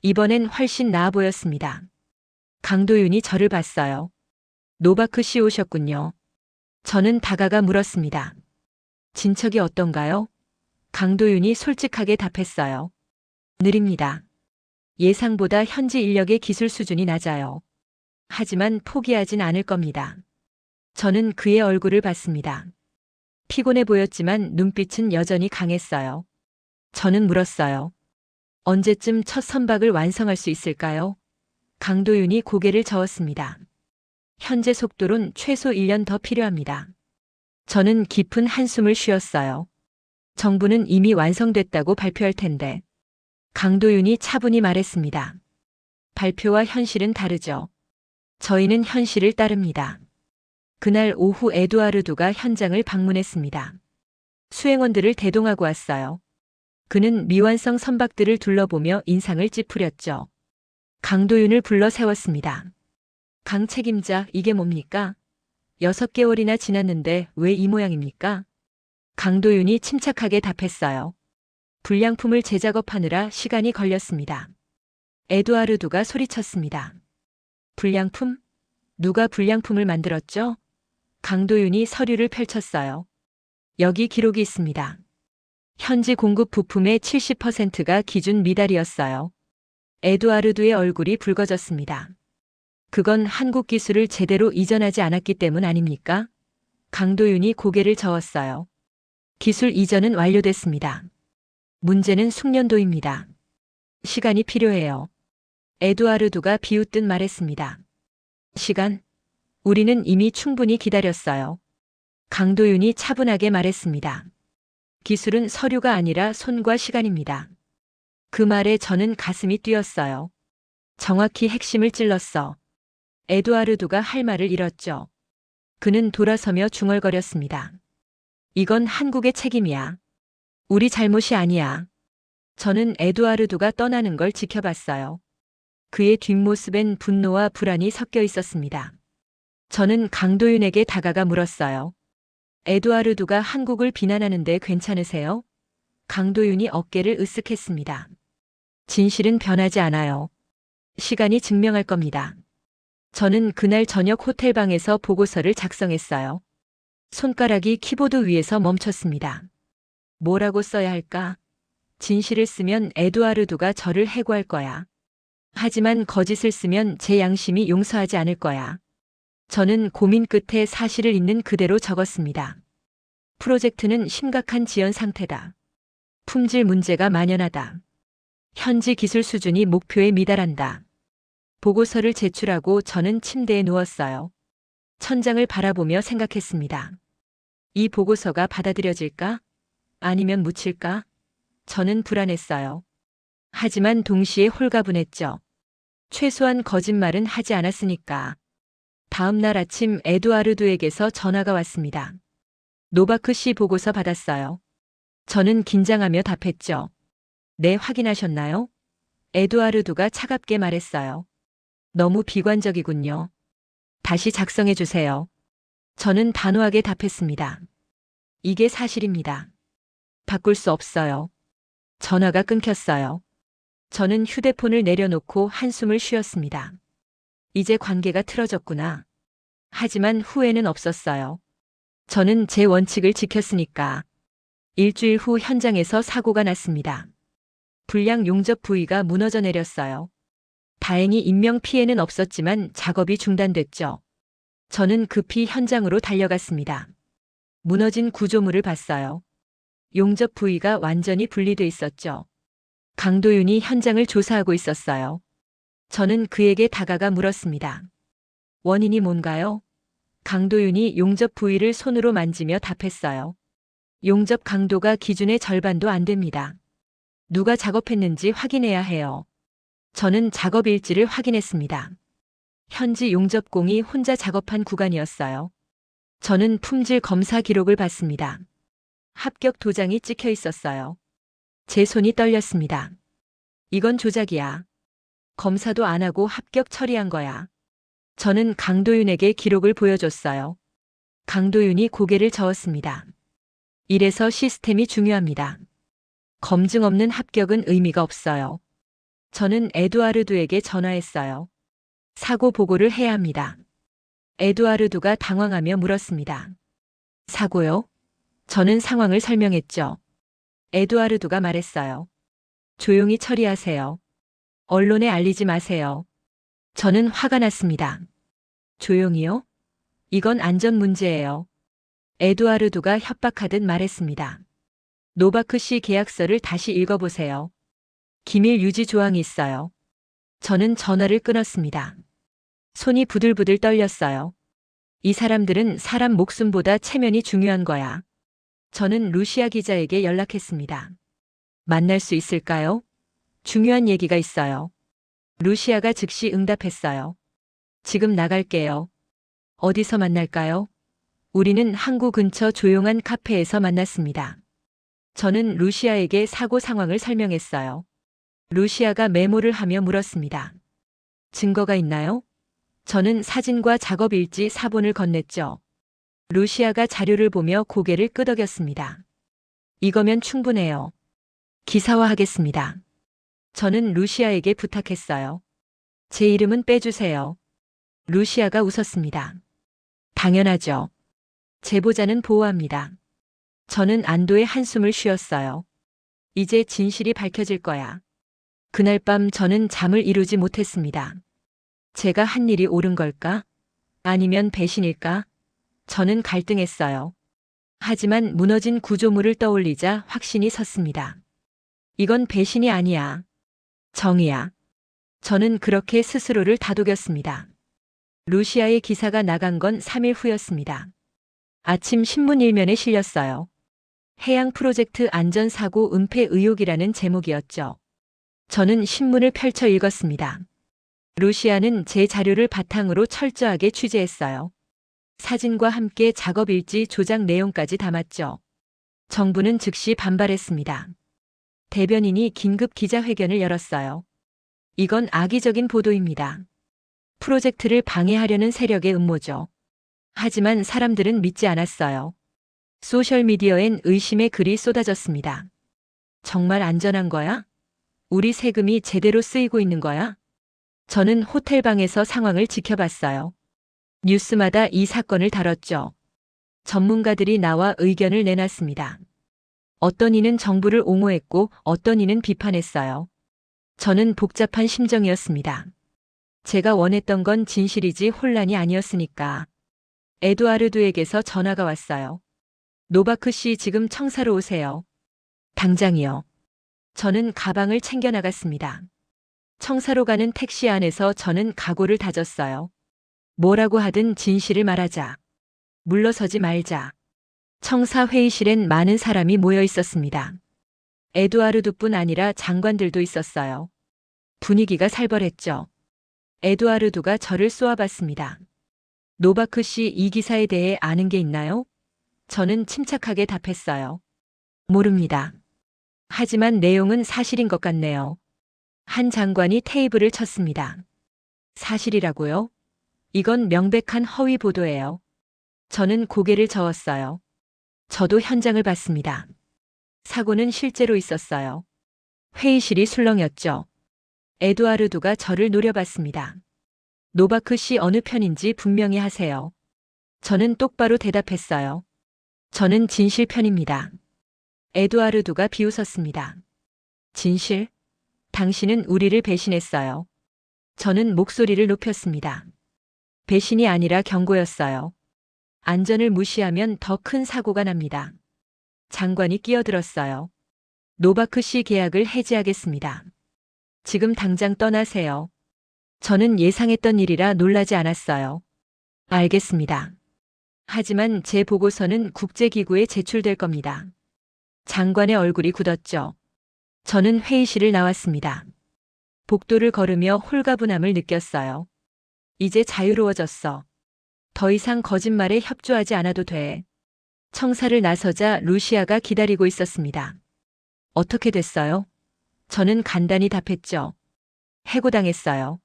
이번엔 훨씬 나아 보였습니다. 강도윤이 저를 봤어요. 노바크 씨 오셨군요. 저는 다가가 물었습니다. 진척이 어떤가요? 강도윤이 솔직하게 답했어요. 느립니다. 예상보다 현지 인력의 기술 수준이 낮아요. 하지만 포기하진 않을 겁니다. 저는 그의 얼굴을 봤습니다. 피곤해 보였지만 눈빛은 여전히 강했어요. 저는 물었어요. 언제쯤 첫 선박을 완성할 수 있을까요? 강도윤이 고개를 저었습니다. 현재 속도론 최소 1년 더 필요합니다. 저는 깊은 한숨을 쉬었어요. 정부는 이미 완성됐다고 발표할 텐데. 강도윤이 차분히 말했습니다. 발표와 현실은 다르죠. 저희는 현실을 따릅니다. 그날 오후 에두아르도가 현장을 방문했습니다. 수행원들을 대동하고 왔어요. 그는 미완성 선박들을 둘러보며 인상을 찌푸렸죠. 강도윤을 불러 세웠습니다. 강 책임자, 이게 뭡니까? 6개월이나 지났는데 왜 이 모양입니까? 강도윤이 침착하게 답했어요. 불량품을 재작업하느라 시간이 걸렸습니다. 에두아르도가 소리쳤습니다. 불량품? 누가 불량품을 만들었죠? 강도윤이 서류를 펼쳤어요. 여기 기록이 있습니다. 현지 공급 부품의 70%가 기준 미달이었어요. 에두아르도의 얼굴이 붉어졌습니다. 그건 한국 기술을 제대로 이전하지 않았기 때문 아닙니까? 강도윤이 고개를 저었어요. 기술 이전은 완료됐습니다. 문제는 숙련도입니다. 시간이 필요해요. 에두아르도가 비웃듯 말했습니다. 시간? 우리는 이미 충분히 기다렸어요. 강도윤이 차분하게 말했습니다. 기술은 서류가 아니라 손과 시간입니다. 그 말에 저는 가슴이 뛰었어요. 정확히 핵심을 찔렀어. 에두아르도가 할 말을 잃었죠. 그는 돌아서며 중얼거렸습니다. 이건 한국의 책임이야. 우리 잘못이 아니야. 저는 에두아르도가 떠나는 걸 지켜봤어요. 그의 뒷모습엔 분노와 불안이 섞여 있었습니다. 저는 강도윤에게 다가가 물었어요. 에두아르도가 한국을 비난하는데 괜찮으세요? 강도윤이 어깨를 으쓱했습니다. 진실은 변하지 않아요. 시간이 증명할 겁니다. 저는 그날 저녁 호텔방에서 보고서를 작성했어요. 손가락이 키보드 위에서 멈췄습니다. 뭐라고 써야 할까? 진실을 쓰면 에두아르도가 저를 해고할 거야. 하지만 거짓을 쓰면 제 양심이 용서하지 않을 거야. 저는 고민 끝에 사실을 있는 그대로 적었습니다. 프로젝트는 심각한 지연 상태다. 품질 문제가 만연하다. 현지 기술 수준이 목표에 미달한다. 보고서를 제출하고 저는 침대에 누웠어요. 천장을 바라보며 생각했습니다. 이 보고서가 받아들여질까? 아니면 묻힐까? 저는 불안했어요. 하지만 동시에 홀가분했죠. 최소한 거짓말은 하지 않았으니까. 다음 날 아침 에두아르도에게서 전화가 왔습니다. 노바크 씨 보고서 받았어요. 저는 긴장하며 답했죠. 네, 확인하셨나요? 에두아르도가 차갑게 말했어요. 너무 비관적이군요. 다시 작성해 주세요. 저는 단호하게 답했습니다. 이게 사실입니다. 바꿀 수 없어요. 전화가 끊겼어요. 저는 휴대폰을 내려놓고 한숨을 쉬었습니다. 이제 관계가 틀어졌구나. 하지만 후회는 없었어요. 저는 제 원칙을 지켰으니까. 일주일 후 현장에서 사고가 났습니다. 불량 용접 부위가 무너져 내렸어요. 다행히 인명 피해는 없었지만 작업이 중단됐죠. 저는 급히 현장으로 달려갔습니다. 무너진 구조물을 봤어요. 용접 부위가 완전히 분리돼 있었죠. 강도윤이 현장을 조사하고 있었어요. 저는 그에게 다가가 물었습니다. 원인이 뭔가요? 강도윤이 용접 부위를 손으로 만지며 답했어요. 용접 강도가 기준의 절반도 안 됩니다. 누가 작업했는지 확인해야 해요. 저는 작업 일지를 확인했습니다. 현지 용접공이 혼자 작업한 구간이었어요. 저는 품질 검사 기록을 봤습니다. 합격 도장이 찍혀 있었어요. 제 손이 떨렸습니다. 이건 조작이야. 검사도 안 하고 합격 처리한 거야. 저는 강도윤에게 기록을 보여줬어요. 강도윤이 고개를 저었습니다. 이래서 시스템이 중요합니다. 검증 없는 합격은 의미가 없어요. 저는 에두아르도에게 전화했어요. 사고 보고를 해야 합니다. 에두아르도가 당황하며 물었습니다. 사고요? 저는 상황을 설명했죠. 에두아르도가 말했어요. 조용히 처리하세요. 언론에 알리지 마세요. 저는 화가 났습니다. 조용히요? 이건 안전 문제예요. 에두아르도가 협박하듯 말했습니다. 노바크 씨 계약서를 다시 읽어보세요. 기밀 유지 조항이 있어요. 저는 전화를 끊었습니다. 손이 부들부들 떨렸어요. 이 사람들은 사람 목숨보다 체면이 중요한 거야. 저는 루시아 기자에게 연락했습니다. 만날 수 있을까요? 중요한 얘기가 있어요. 루시아가 즉시 응답했어요. 지금 나갈게요. 어디서 만날까요? 우리는 항구 근처 조용한 카페에서 만났습니다. 저는 루시아에게 사고 상황을 설명했어요. 루시아가 메모를 하며 물었습니다. 증거가 있나요? 저는 사진과 작업 일지 사본을 건넸죠. 루시아가 자료를 보며 고개를 끄덕였습니다. 이거면 충분해요. 기사화하겠습니다. 저는 루시아에게 부탁했어요. 제 이름은 빼주세요. 루시아가 웃었습니다. 당연하죠. 제보자는 보호합니다. 저는 안도의 한숨을 쉬었어요. 이제 진실이 밝혀질 거야. 그날 밤 저는 잠을 이루지 못했습니다. 제가 한 일이 옳은 걸까? 아니면 배신일까? 저는 갈등했어요. 하지만 무너진 구조물을 떠올리자 확신이 섰습니다. 이건 배신이 아니야. 정의야. 저는 그렇게 스스로를 다독였습니다. 루시아의 기사가 나간 건 3일 후였습니다. 아침 신문 일면에 실렸어요. 해양 프로젝트 안전사고 은폐 의혹이라는 제목이었죠. 저는 신문을 펼쳐 읽었습니다. 루시아는 제 자료를 바탕으로 철저하게 취재했어요. 사진과 함께 작업 일지 조작 내용까지 담았죠. 정부는 즉시 반발했습니다. 대변인이 긴급 기자회견을 열었어요. 이건 악의적인 보도입니다. 프로젝트를 방해하려는 세력의 음모죠. 하지만 사람들은 믿지 않았어요. 소셜미디어엔 의심의 글이 쏟아졌습니다. 정말 안전한 거야? 우리 세금이 제대로 쓰이고 있는 거야? 저는 호텔방에서 상황을 지켜봤어요. 뉴스마다 이 사건을 다뤘죠. 전문가들이 나와 의견을 내놨습니다. 어떤 이는 정부를 옹호했고 어떤 이는 비판했어요. 저는 복잡한 심정이었습니다. 제가 원했던 건 진실이지 혼란이 아니었으니까. 에두아르두에게서 전화가 왔어요. 노바크 씨 지금 청사로 오세요. 당장이요. 저는 가방을 챙겨 나갔습니다. 청사로 가는 택시 안에서 저는 각오를 다졌어요. 뭐라고 하든 진실을 말하자. 물러서지 말자. 청사 회의실엔 많은 사람이 모여 있었습니다. 에두아르두뿐 아니라 장관들도 있었어요. 분위기가 살벌했죠. 에두아르두가 저를 쏘아봤습니다. 노바크 씨 이 기사에 대해 아는 게 있나요? 저는 침착하게 답했어요. 모릅니다. 하지만 내용은 사실인 것 같네요. 한 장관이 테이블을 쳤습니다. 사실이라고요? 이건 명백한 허위 보도예요. 저는 고개를 저었어요. 저도 현장을 봤습니다. 사고는 실제로 있었어요. 회의실이 술렁였죠. 에두아르두가 저를 노려봤습니다. 노바크 씨 어느 편인지 분명히 하세요. 저는 똑바로 대답했어요. 저는 진실 편입니다. 에두아르두가 비웃었습니다. 진실? 당신은 우리를 배신했어요. 저는 목소리를 높였습니다. 배신이 아니라 경고였어요. 안전을 무시하면 더 큰 사고가 납니다. 장관이 끼어들었어요. 노바크 씨 계약을 해지하겠습니다. 지금 당장 떠나세요. 저는 예상했던 일이라 놀라지 않았어요. 알겠습니다. 하지만 제 보고서는 국제기구에 제출될 겁니다. 장관의 얼굴이 굳었죠. 저는 회의실을 나왔습니다. 복도를 걸으며 홀가분함을 느꼈어요. 이제 자유로워졌어. 더 이상 거짓말에 협조하지 않아도 돼. 청사를 나서자 루시아가 기다리고 있었습니다. 어떻게 됐어요? 저는 간단히 답했죠. 해고당했어요.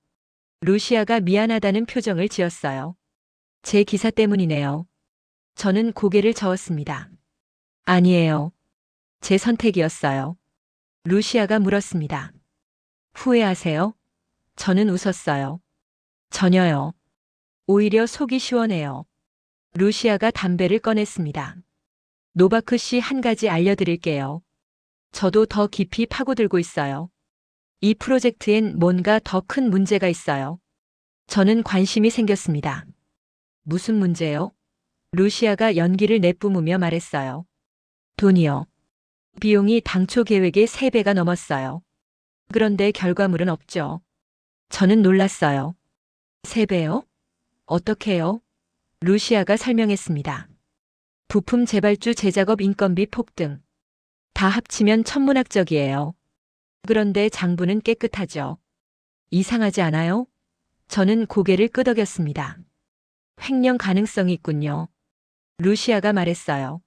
루시아가 미안하다는 표정을 지었어요. 제 기사 때문이네요. 저는 고개를 저었습니다. 아니에요. 제 선택이었어요. 루시아가 물었습니다. 후회하세요? 저는 웃었어요. 전혀요. 오히려 속이 시원해요. 루시아가 담배를 꺼냈습니다. 노바크 씨 한 가지 알려드릴게요. 저도 더 깊이 파고들고 있어요. 이 프로젝트엔 뭔가 더 큰 문제가 있어요. 저는 관심이 생겼습니다. 무슨 문제요? 루시아가 연기를 내뿜으며 말했어요. 돈이요. 비용이 당초 계획의 3배가 넘었어요. 그런데 결과물은 없죠. 저는 놀랐어요. 3배요? 어떻게요? 루시아가 설명했습니다. 부품 재발주 재작업 인건비 폭등. 다 합치면 천문학적이에요. 그런데 장부는 깨끗하죠. 이상하지 않아요? 저는 고개를 끄덕였습니다. 횡령 가능성이 있군요. 루시아가 말했어요.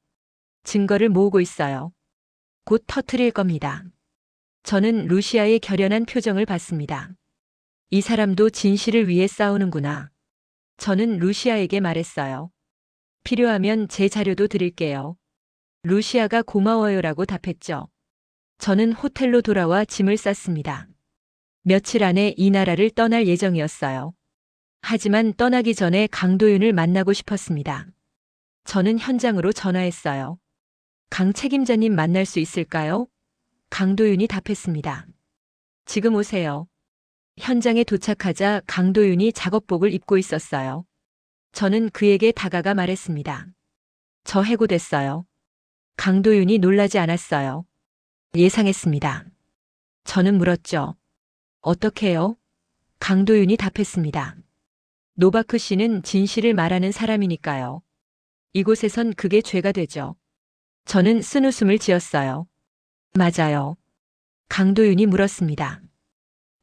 증거를 모으고 있어요. 곧 터트릴 겁니다. 저는 루시아의 결연한 표정을 봤습니다. 이 사람도 진실을 위해 싸우는구나. 저는 루시아에게 말했어요. 필요하면 제 자료도 드릴게요. 루시아가 고마워요라고 답했죠. 저는 호텔로 돌아와 짐을 쌌습니다. 며칠 안에 이 나라를 떠날 예정이었어요. 하지만 떠나기 전에 강도윤을 만나고 싶었습니다. 저는 현장으로 전화했어요. 강 책임자님 만날 수 있을까요? 강도윤이 답했습니다. 지금 오세요. 현장에 도착하자 강도윤이 작업복을 입고 있었어요. 저는 그에게 다가가 말했습니다. 저 해고됐어요. 강도윤이 놀라지 않았어요. 예상했습니다. 저는 물었죠. 어떻게요? 강도윤이 답했습니다. 노바크 씨는 진실을 말하는 사람이니까요. 이곳에선 그게 죄가 되죠. 저는 쓴웃음을 지었어요. 맞아요. 강도윤이 물었습니다.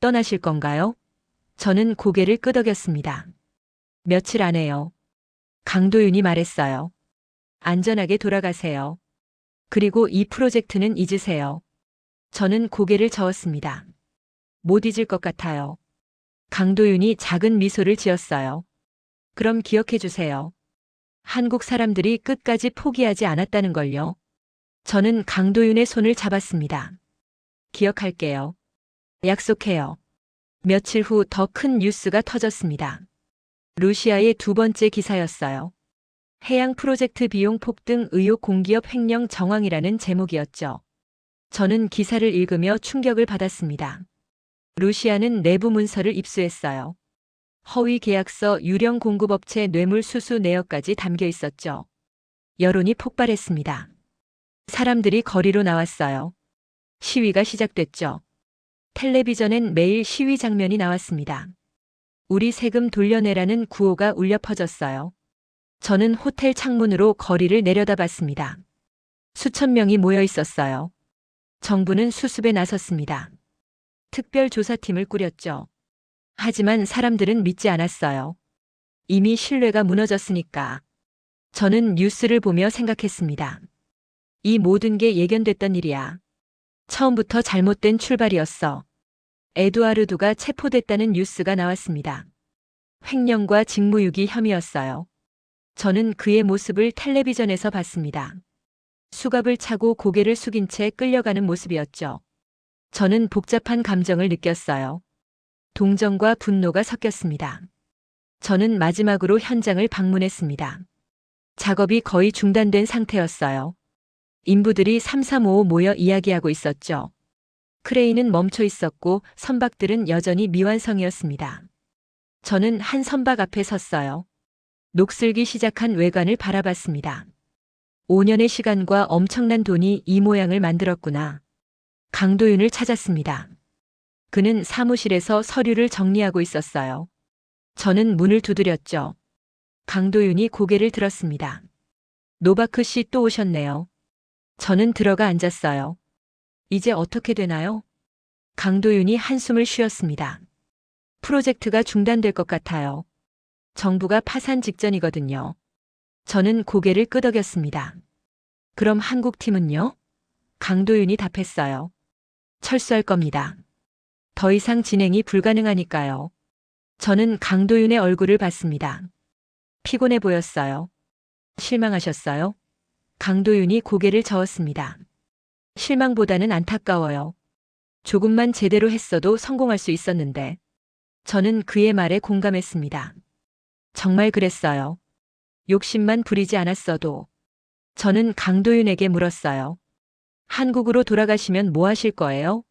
떠나실 건가요? 저는 고개를 끄덕였습니다. 며칠 안에요. 강도윤이 말했어요. 안전하게 돌아가세요. 그리고 이 프로젝트는 잊으세요. 저는 고개를 저었습니다. 못 잊을 것 같아요. 강도윤이 작은 미소를 지었어요. 그럼 기억해 주세요. 한국 사람들이 끝까지 포기하지 않았다는 걸요. 저는 강도윤의 손을 잡았습니다. 기억할게요. 약속해요. 며칠 후 더 큰 뉴스가 터졌습니다. 루시아의 두 번째 기사였어요. 해양 프로젝트 비용 폭등 의혹 공기업 횡령 정황이라는 제목이었죠. 저는 기사를 읽으며 충격을 받았습니다. 루시아는 내부 문서를 입수했어요. 허위 계약서, 유령 공급업체 뇌물수수 내역까지 담겨 있었죠. 여론이 폭발했습니다. 사람들이 거리로 나왔어요. 시위가 시작됐죠. 텔레비전엔 매일 시위 장면이 나왔습니다. 우리 세금 돌려내라는 구호가 울려 퍼졌어요. 저는 호텔 창문으로 거리를 내려다봤습니다. 수천 명이 모여 있었어요. 정부는 수습에 나섰습니다. 특별조사팀을 꾸렸죠. 하지만 사람들은 믿지 않았어요. 이미 신뢰가 무너졌으니까. 저는 뉴스를 보며 생각했습니다. 이 모든 게 예견됐던 일이야. 처음부터 잘못된 출발이었어. 에두아르두가 체포됐다는 뉴스가 나왔습니다. 횡령과 직무유기 혐의였어요. 저는 그의 모습을 텔레비전에서 봤습니다. 수갑을 차고 고개를 숙인 채 끌려가는 모습이었죠. 저는 복잡한 감정을 느꼈어요. 동정과 분노가 섞였습니다. 저는 마지막으로 현장을 방문했습니다. 작업이 거의 중단된 상태였어요. 인부들이 335 모여 이야기하고 있었죠. 크레인은 멈춰 있었고 선박들은 여전히 미완성이었습니다. 저는 한 선박 앞에 섰어요. 녹슬기 시작한 외관을 바라봤습니다. 5년의 시간과 엄청난 돈이 이 모양을 만들었구나. 강도윤을 찾았습니다. 그는 사무실에서 서류를 정리하고 있었어요. 저는 문을 두드렸죠. 강도윤이 고개를 들었습니다. 노바크 씨 또 오셨네요. 저는 들어가 앉았어요. 이제 어떻게 되나요? 강도윤이 한숨을 쉬었습니다. 프로젝트가 중단될 것 같아요. 정부가 파산 직전이거든요. 저는 고개를 끄덕였습니다. 그럼 한국 팀은요? 강도윤이 답했어요. 철수할 겁니다. 더 이상 진행이 불가능하니까요. 저는 강도윤의 얼굴을 봤습니다. 피곤해 보였어요. 실망하셨어요? 강도윤이 고개를 저었습니다. 실망보다는 안타까워요. 조금만 제대로 했어도 성공할 수 있었는데. 저는 그의 말에 공감했습니다. 정말 그랬어요. 욕심만 부리지 않았어도. 저는 강도윤에게 물었어요. 한국으로 돌아가시면 뭐 하실 거예요?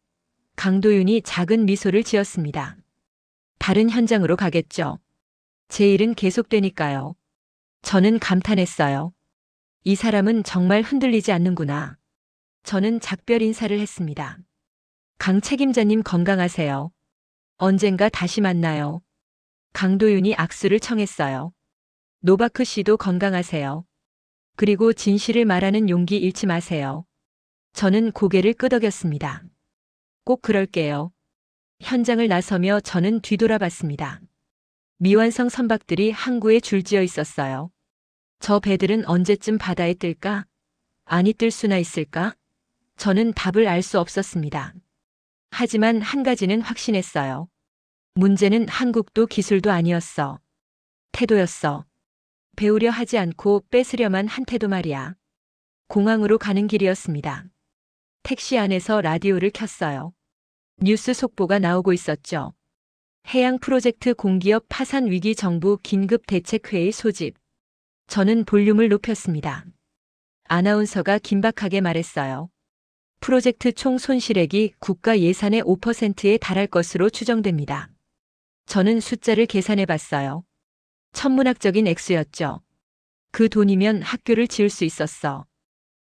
강도윤이 작은 미소를 지었습니다. 다른 현장으로 가겠죠. 제 일은 계속되니까요. 저는 감탄했어요. 이 사람은 정말 흔들리지 않는구나. 저는 작별 인사를 했습니다. 강 책임자님 건강하세요. 언젠가 다시 만나요. 강도윤이 악수를 청했어요. 노바크 씨도 건강하세요. 그리고 진실을 말하는 용기 잃지 마세요. 저는 고개를 끄덕였습니다. 꼭 그럴게요. 현장을 나서며 저는 뒤돌아봤습니다. 미완성 선박들이 항구에 줄지어 있었어요. 저 배들은 언제쯤 바다에 뜰까? 아니 뜰 수나 있을까? 저는 답을 알 수 없었습니다. 하지만 한 가지는 확신했어요. 문제는 한국도 기술도 아니었어. 태도였어. 배우려 하지 않고 뺏으려만 한 태도 말이야. 공항으로 가는 길이었습니다. 택시 안에서 라디오를 켰어요. 뉴스 속보가 나오고 있었죠. 해양 프로젝트 공기업 파산 위기 정부 긴급 대책회의 소집. 저는 볼륨을 높였습니다. 아나운서가 긴박하게 말했어요. 프로젝트 총 손실액이 국가 예산의 5%에 달할 것으로 추정됩니다. 저는 숫자를 계산해 봤어요. 천문학적인 액수였죠. 그 돈이면 학교를 지을 수 있었어.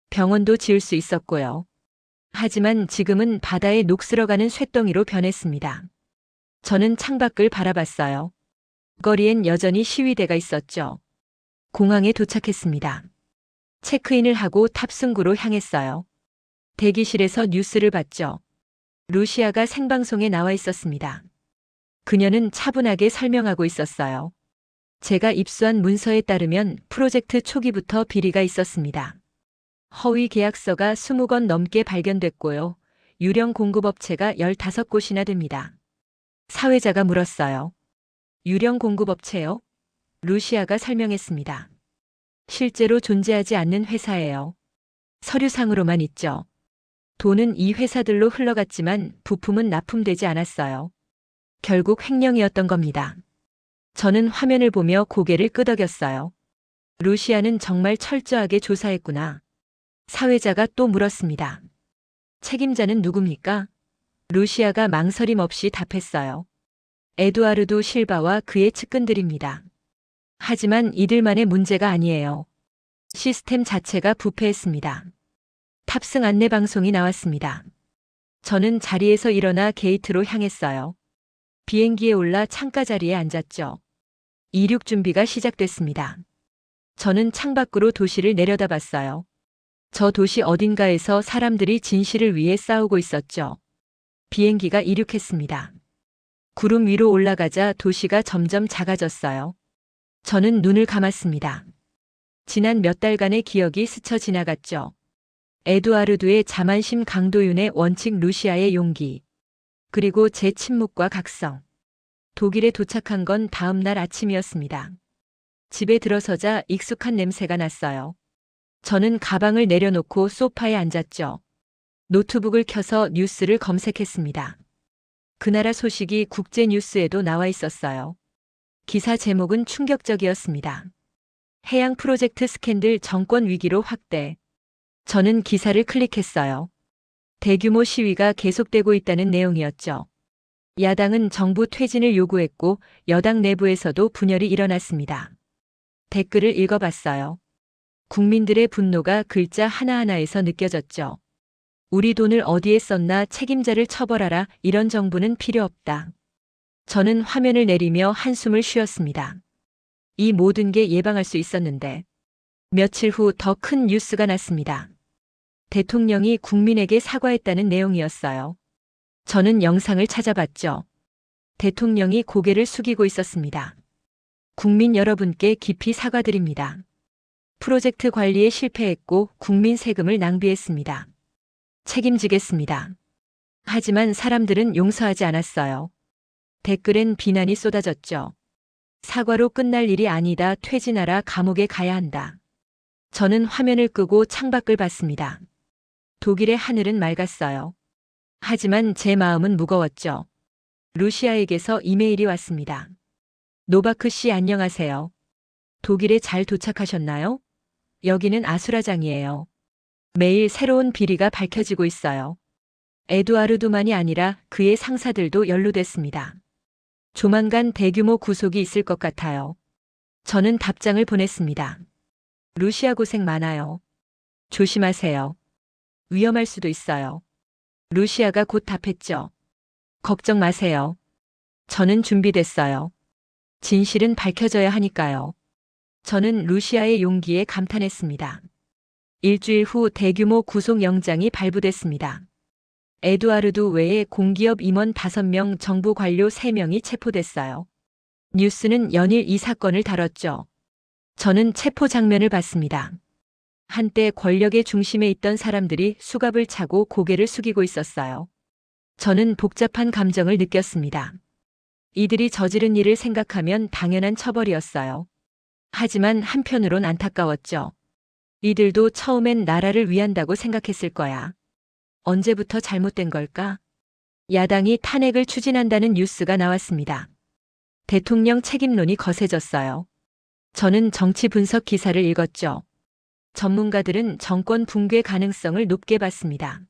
병원도 지을 수 있었고요. 하지만 지금은 바다에 녹슬어가는 쇳덩이로 변했습니다. 저는 창밖을 바라봤어요. 거리엔 여전히 시위대가 있었죠. 공항에 도착했습니다. 체크인을 하고 탑승구로 향했어요. 대기실에서 뉴스를 봤죠. 루시아가 생방송에 나와 있었습니다. 그녀는 차분하게 설명하고 있었어요. 제가 입수한 문서에 따르면 프로젝트 초기부터 비리가 있었습니다. 허위 계약서가 20건 넘게 발견됐고요. 유령 공급업체가 15곳이나 됩니다. 사회자가 물었어요. 유령 공급업체요? 루시아가 설명했습니다. 실제로 존재하지 않는 회사예요. 서류상으로만 있죠. 돈은 이 회사들로 흘러갔지만 부품은 납품되지 않았어요. 결국 횡령이었던 겁니다. 저는 화면을 보며 고개를 끄덕였어요. 루시아는 정말 철저하게 조사했구나. 사회자가 또 물었습니다. 책임자는 누굽니까? 루시아가 망설임 없이 답했어요. 에두아르도 실바와 그의 측근들입니다. 하지만 이들만의 문제가 아니에요. 시스템 자체가 부패했습니다. 탑승 안내 방송이 나왔습니다. 저는 자리에서 일어나 게이트로 향했어요. 비행기에 올라 창가 자리에 앉았죠. 이륙 준비가 시작됐습니다. 저는 창밖으로 도시를 내려다봤어요. 저 도시 어딘가에서 사람들이 진실을 위해 싸우고 있었죠. 비행기가 이륙했습니다. 구름 위로 올라가자 도시가 점점 작아졌어요. 저는 눈을 감았습니다. 지난 몇 달간의 기억이 스쳐 지나갔죠. 에두아르두의 자만심, 강도윤의 원칙, 루시아의 용기. 그리고 제 침묵과 각성. 독일에 도착한 건 다음 날 아침이었습니다. 집에 들어서자 익숙한 냄새가 났어요. 저는 가방을 내려놓고 소파에 앉았죠. 노트북을 켜서 뉴스를 검색했습니다. 그 나라 소식이 국제 뉴스에도 나와 있었어요. 기사 제목은 충격적이었습니다. 해양 프로젝트 스캔들 정권 위기로 확대. 저는 기사를 클릭했어요. 대규모 시위가 계속되고 있다는 내용이었죠. 야당은 정부 퇴진을 요구했고 여당 내부에서도 분열이 일어났습니다. 댓글을 읽어봤어요. 국민들의 분노가 글자 하나하나에서 느껴졌죠. 우리 돈을 어디에 썼나, 책임자를 처벌하라, 이런 정부는 필요 없다. 저는 화면을 내리며 한숨을 쉬었습니다. 이 모든 게 예방할 수 있었는데. 며칠 후 더 큰 뉴스가 났습니다. 대통령이 국민에게 사과했다는 내용이었어요. 저는 영상을 찾아봤죠. 대통령이 고개를 숙이고 있었습니다. 국민 여러분께 깊이 사과드립니다. 프로젝트 관리에 실패했고 국민 세금을 낭비했습니다. 책임지겠습니다. 하지만 사람들은 용서하지 않았어요. 댓글엔 비난이 쏟아졌죠. 사과로 끝날 일이 아니다. 퇴진하라. 감옥에 가야 한다. 저는 화면을 끄고 창밖을 봤습니다. 독일의 하늘은 맑았어요. 하지만 제 마음은 무거웠죠. 루시아에게서 이메일이 왔습니다. 노바크 씨, 안녕하세요. 독일에 잘 도착하셨나요? 여기는 아수라장이에요. 매일 새로운 비리가 밝혀지고 있어요. 에두아르두만이 아니라 그의 상사들도 연루됐습니다. 조만간 대규모 구속이 있을 것 같아요. 저는 답장을 보냈습니다. 루시아 고생 많아요. 조심하세요. 위험할 수도 있어요. 루시아가 곧 답했죠. 걱정 마세요. 저는 준비됐어요. 진실은 밝혀져야 하니까요. 저는 루시아의 용기에 감탄했습니다. 일주일 후 대규모 구속영장이 발부됐습니다. 에두아르도 외에 공기업 임원 5명, 정부 관료 3명이 체포됐어요. 뉴스는 연일 이 사건을 다뤘죠. 저는 체포 장면을 봤습니다. 한때 권력의 중심에 있던 사람들이 수갑을 차고 고개를 숙이고 있었어요. 저는 복잡한 감정을 느꼈습니다. 이들이 저지른 일을 생각하면 당연한 처벌이었어요. 하지만 한편으론 안타까웠죠. 이들도 처음엔 나라를 위한다고 생각했을 거야. 언제부터 잘못된 걸까? 야당이 탄핵을 추진한다는 뉴스가 나왔습니다. 대통령 책임론이 거세졌어요. 저는 정치 분석 기사를 읽었죠. 전문가들은 정권 붕괴 가능성을 높게 봤습니다.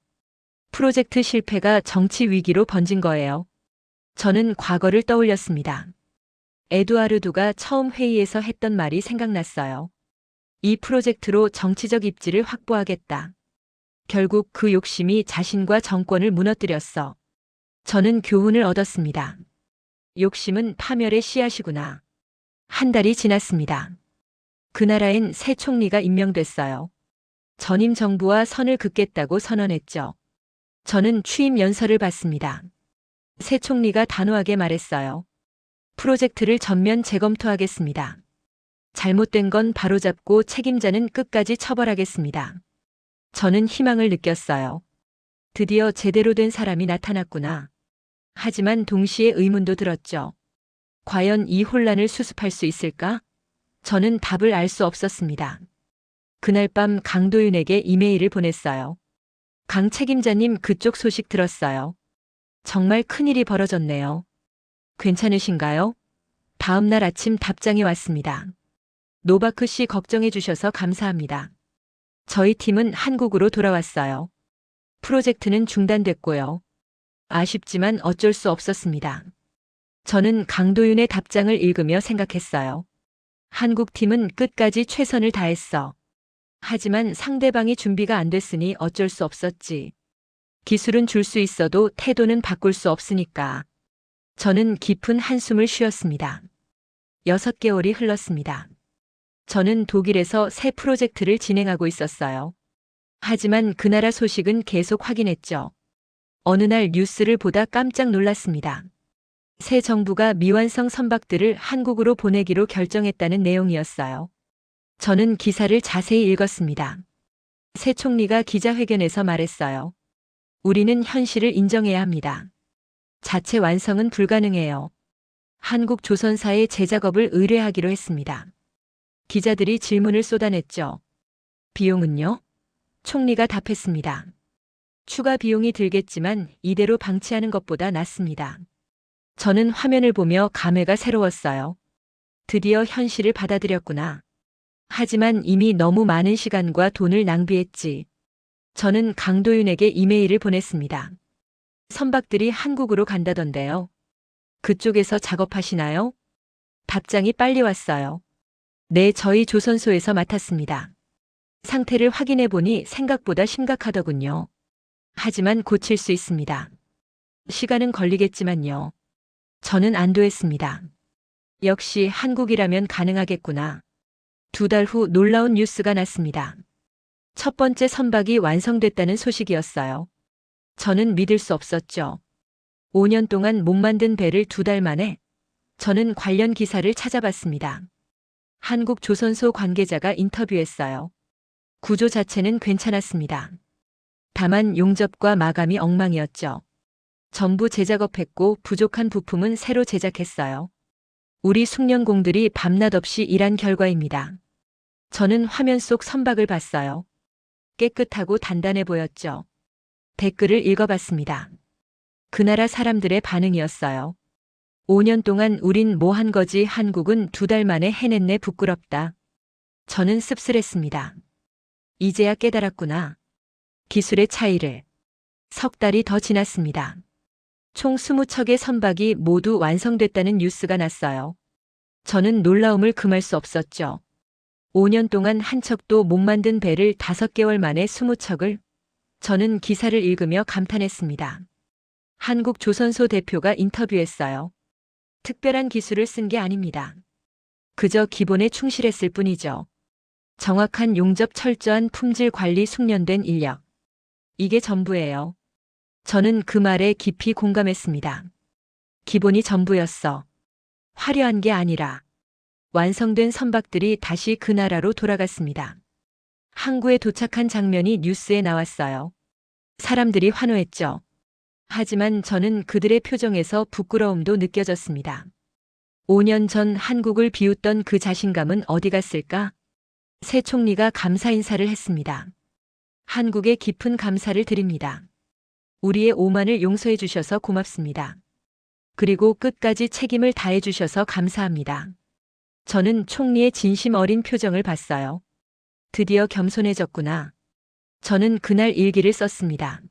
프로젝트 실패가 정치 위기로 번진 거예요. 저는 과거를 떠올렸습니다. 에두아르도가 처음 회의에서 했던 말이 생각났어요. 이 프로젝트로 정치적 입지를 확보하겠다. 결국 그 욕심이 자신과 정권을 무너뜨렸어. 저는 교훈을 얻었습니다. 욕심은 파멸의 씨앗이구나. 한 달이 지났습니다. 그 나라엔 새 총리가 임명됐어요. 전임 정부와 선을 긋겠다고 선언했죠. 저는 취임 연설을 봤습니다. 새 총리가 단호하게 말했어요. 프로젝트를 전면 재검토하겠습니다. 잘못된 건 바로잡고 책임자는 끝까지 처벌하겠습니다. 저는 희망을 느꼈어요. 드디어 제대로 된 사람이 나타났구나. 하지만 동시에 의문도 들었죠. 과연 이 혼란을 수습할 수 있을까? 저는 답을 알 수 없었습니다. 그날 밤 강도윤에게 이메일을 보냈어요. 강 책임자님, 그쪽 소식 들었어요. 정말 큰일이 벌어졌네요. 괜찮으신가요? 다음 날 아침 답장이 왔습니다. 노바크 씨 걱정해 주셔서 감사합니다. 저희 팀은 한국으로 돌아왔어요. 프로젝트는 중단됐고요. 아쉽지만 어쩔 수 없었습니다. 저는 강도윤의 답장을 읽으며 생각했어요. 한국 팀은 끝까지 최선을 다했어. 하지만 상대방이 준비가 안 됐으니 어쩔 수 없었지. 기술은 줄 수 있어도 태도는 바꿀 수 없으니까. 저는 깊은 한숨을 쉬었습니다. 6개월이 흘렀습니다. 저는 독일에서 새 프로젝트를 진행하고 있었어요. 하지만 그 나라 소식은 계속 확인했죠. 어느 날 뉴스를 보다 깜짝 놀랐습니다. 새 정부가 미완성 선박들을 한국으로 보내기로 결정했다는 내용이었어요. 저는 기사를 자세히 읽었습니다. 새 총리가 기자회견에서 말했어요. 우리는 현실을 인정해야 합니다. 자체 완성은 불가능해요. 한국 조선사에 제작업을 의뢰하기로 했습니다. 기자들이 질문을 쏟아냈죠. 비용은요? 총리가 답했습니다. 추가 비용이 들겠지만 이대로 방치하는 것보다 낫습니다. 저는 화면을 보며 감회가 새로웠어요. 드디어 현실을 받아들였구나. 하지만 이미 너무 많은 시간과 돈을 낭비했지. 저는 강도윤에게 이메일을 보냈습니다. 선박들이 한국으로 간다던데요. 그쪽에서 작업하시나요? 답장이 빨리 왔어요. 네, 저희 조선소에서 맡았습니다. 상태를 확인해 보니 생각보다 심각하더군요. 하지만 고칠 수 있습니다. 시간은 걸리겠지만요. 저는 안도했습니다. 역시 한국이라면 가능하겠구나. 2달 후 놀라운 뉴스가 났습니다. 첫 번째 선박이 완성됐다는 소식이었어요. 저는 믿을 수 없었죠. 5년 동안 못 만든 배를 2달 만에. 저는 관련 기사를 찾아봤습니다. 한국 조선소 관계자가 인터뷰했어요. 구조 자체는 괜찮았습니다. 다만 용접과 마감이 엉망이었죠. 전부 재작업했고 부족한 부품은 새로 제작했어요. 우리 숙련공들이 밤낮 없이 일한 결과입니다. 저는 화면 속 선박을 봤어요. 깨끗하고 단단해 보였죠. 댓글을 읽어봤습니다. 그 나라 사람들의 반응이었어요. 5년 동안 우린 뭐 한 거지, 한국은 2달 만에 해냈네, 부끄럽다. 저는 씁쓸했습니다. 이제야 깨달았구나. 기술의 차이를. 석 달이 더 지났습니다. 총 20척의 선박이 모두 완성됐다는 뉴스가 났어요. 저는 놀라움을 금할 수 없었죠. 5년 동안 한 척도 못 만든 배를 5개월 만에 20척을. 저는 기사를 읽으며 감탄했습니다. 한국 조선소 대표가 인터뷰했어요. 특별한 기술을 쓴 게 아닙니다. 그저 기본에 충실했을 뿐이죠. 정확한 용접, 철저한 품질 관리, 숙련된 인력. 이게 전부예요. 저는 그 말에 깊이 공감했습니다. 기본이 전부였어. 화려한 게 아니라. 완성된 선박들이 다시 그 나라로 돌아갔습니다. 항구에 도착한 장면이 뉴스에 나왔어요. 사람들이 환호했죠. 하지만 저는 그들의 표정에서 부끄러움도 느껴졌습니다. 5년 전 한국을 비웃던 그 자신감은 어디 갔을까? 새 총리가 감사 인사를 했습니다. 한국에 깊은 감사를 드립니다. 우리의 오만을 용서해 주셔서 고맙습니다. 그리고 끝까지 책임을 다해 주셔서 감사합니다. 저는 총리의 진심 어린 표정을 봤어요. 드디어 겸손해졌구나. 저는 그날 일기를 썼습니다.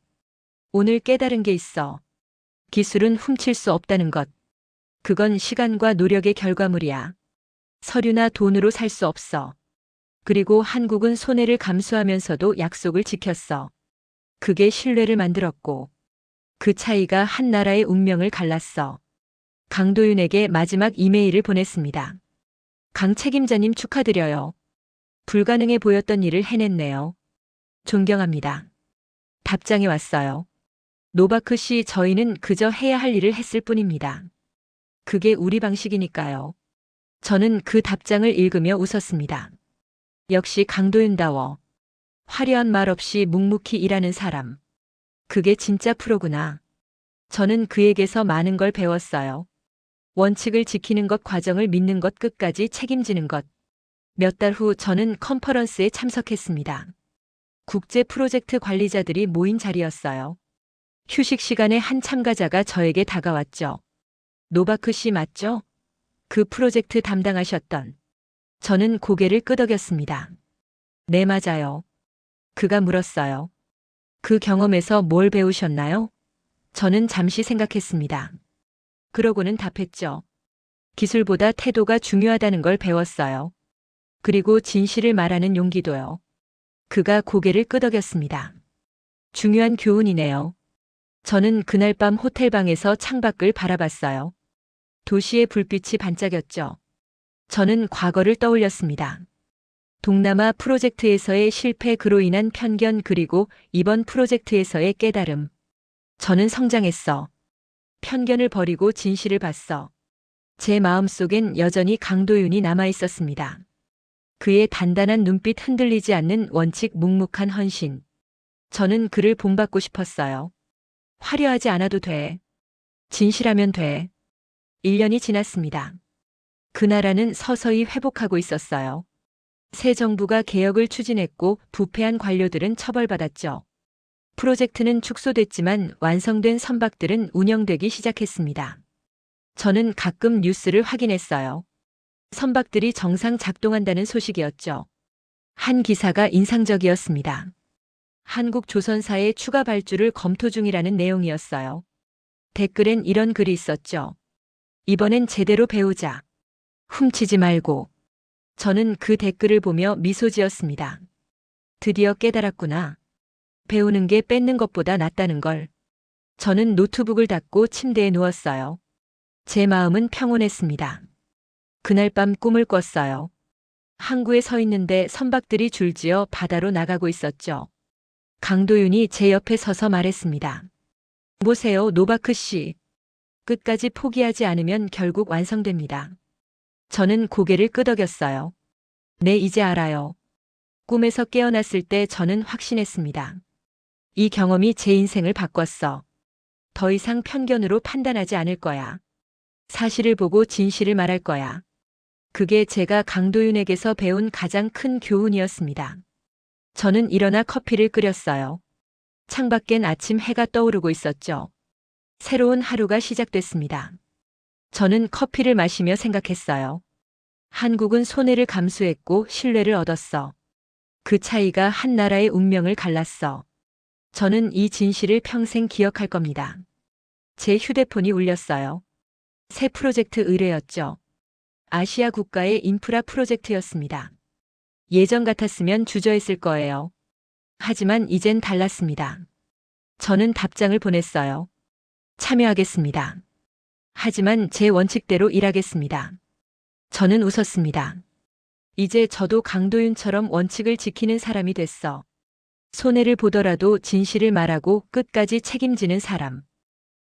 오늘 깨달은 게 있어. 기술은 훔칠 수 없다는 것. 그건 시간과 노력의 결과물이야. 서류나 돈으로 살 수 없어. 그리고 한국은 손해를 감수하면서도 약속을 지켰어. 그게 신뢰를 만들었고, 그 차이가 한 나라의 운명을 갈랐어. 강도윤에게 마지막 이메일을 보냈습니다. 강 책임자님 축하드려요. 불가능해 보였던 일을 해냈네요. 존경합니다. 답장이 왔어요. 노바크 씨, 저희는 그저 해야 할 일을 했을 뿐입니다. 그게 우리 방식이니까요. 저는 그 답장을 읽으며 웃었습니다. 역시 강도윤다워. 화려한 말 없이 묵묵히 일하는 사람. 그게 진짜 프로구나. 저는 그에게서 많은 걸 배웠어요. 원칙을 지키는 것, 과정을 믿는 것, 끝까지 책임지는 것. 몇 달 후 저는 컨퍼런스에 참석했습니다. 국제 프로젝트 관리자들이 모인 자리였어요. 휴식 시간에 한 참가자가 저에게 다가왔죠. 노바크 씨 맞죠? 그 프로젝트 담당하셨던. 저는 고개를 끄덕였습니다. 네, 맞아요. 그가 물었어요. 그 경험에서 뭘 배우셨나요? 저는 잠시 생각했습니다. 그러고는 답했죠. 기술보다 태도가 중요하다는 걸 배웠어요. 그리고 진실을 말하는 용기도요. 그가 고개를 끄덕였습니다. 중요한 교훈이네요. 저는 그날 밤 호텔방에서 창밖을 바라봤어요. 도시의 불빛이 반짝였죠. 저는 과거를 떠올렸습니다. 동남아 프로젝트에서의 실패, 그로 인한 편견, 그리고 이번 프로젝트에서의 깨달음. 저는 성장했어. 편견을 버리고 진실을 봤어. 제 마음속엔 여전히 강도윤이 남아 있었습니다. 그의 단단한 눈빛, 흔들리지 않는 원칙, 묵묵한 헌신. 저는 그를 본받고 싶었어요. 화려하지 않아도 돼. 진실하면 돼. 1년이 지났습니다. 그 나라는 서서히 회복하고 있었어요. 새 정부가 개혁을 추진했고 부패한 관료들은 처벌받았죠. 프로젝트는 축소됐지만 완성된 선박들은 운영되기 시작했습니다. 저는 가끔 뉴스를 확인했어요. 선박들이 정상 작동한다는 소식이었죠. 한 기사가 인상적이었습니다. 한국 조선사의 추가 발주를 검토 중이라는 내용이었어요. 댓글엔 이런 글이 있었죠. 이번엔 제대로 배우자. 훔치지 말고. 저는 그 댓글을 보며 미소 지었습니다. 드디어 깨달았구나. 배우는 게 뺏는 것보다 낫다는 걸. 저는 노트북을 닫고 침대에 누웠어요. 제 마음은 평온했습니다. 그날 밤 꿈을 꿨어요. 항구에 서 있는데 선박들이 줄지어 바다로 나가고 있었죠. 강도윤이 제 옆에 서서 말했습니다. 보세요, 노바크 씨. 끝까지 포기하지 않으면 결국 완성됩니다. 저는 고개를 끄덕였어요. 네, 이제 알아요. 꿈에서 깨어났을 때 저는 확신했습니다. 이 경험이 제 인생을 바꿨어. 더 이상 편견으로 판단하지 않을 거야. 사실을 보고 진실을 말할 거야. 그게 제가 강도윤에게서 배운 가장 큰 교훈이었습니다. 저는 일어나 커피를 끓였어요. 창밖엔 아침 해가 떠오르고 있었죠. 새로운 하루가 시작됐습니다. 저는 커피를 마시며 생각했어요. 한국은 손해를 감수했고 신뢰를 얻었어. 그 차이가 한 나라의 운명을 갈랐어. 저는 이 진실을 평생 기억할 겁니다. 제 휴대폰이 울렸어요. 새 프로젝트 의뢰였죠. 아시아 국가의 인프라 프로젝트였습니다. 예전 같았으면 주저했을 거예요. 하지만 이젠 달랐습니다. 저는 답장을 보냈어요. 참여하겠습니다. 하지만 제 원칙대로 일하겠습니다. 저는 웃었습니다. 이제 저도 강도윤처럼 원칙을 지키는 사람이 됐어. 손해를 보더라도 진실을 말하고 끝까지 책임지는 사람.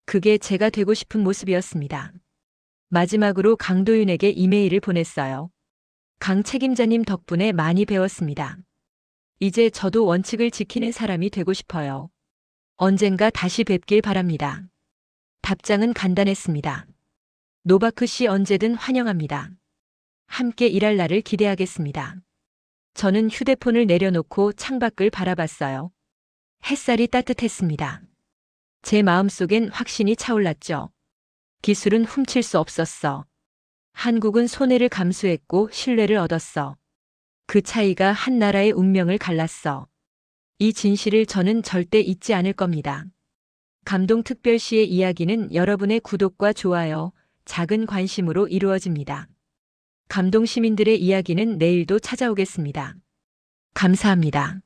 그게 제가 되고 싶은 모습이었습니다. 마지막으로 강도윤에게 이메일을 보냈어요. 강 책임자님 덕분에 많이 배웠습니다. 이제 저도 원칙을 지키는 사람이 되고 싶어요. 언젠가 다시 뵙길 바랍니다. 답장은 간단했습니다. 노바크 씨 언제든 환영합니다. 함께 일할 날을 기대하겠습니다. 저는 휴대폰을 내려놓고 창밖을 바라봤어요. 햇살이 따뜻했습니다. 제 마음속엔 확신이 차올랐죠. 기술은 훔칠 수 없었어. 한국은 손해를 감수했고 신뢰를 얻었어. 그 차이가 한 나라의 운명을 갈랐어. 이 진실을 저는 절대 잊지 않을 겁니다. 감동특별시의 이야기는 여러분의 구독과 좋아요, 작은 관심으로 이루어집니다. 감동시민들의 이야기는 내일도 찾아오겠습니다. 감사합니다.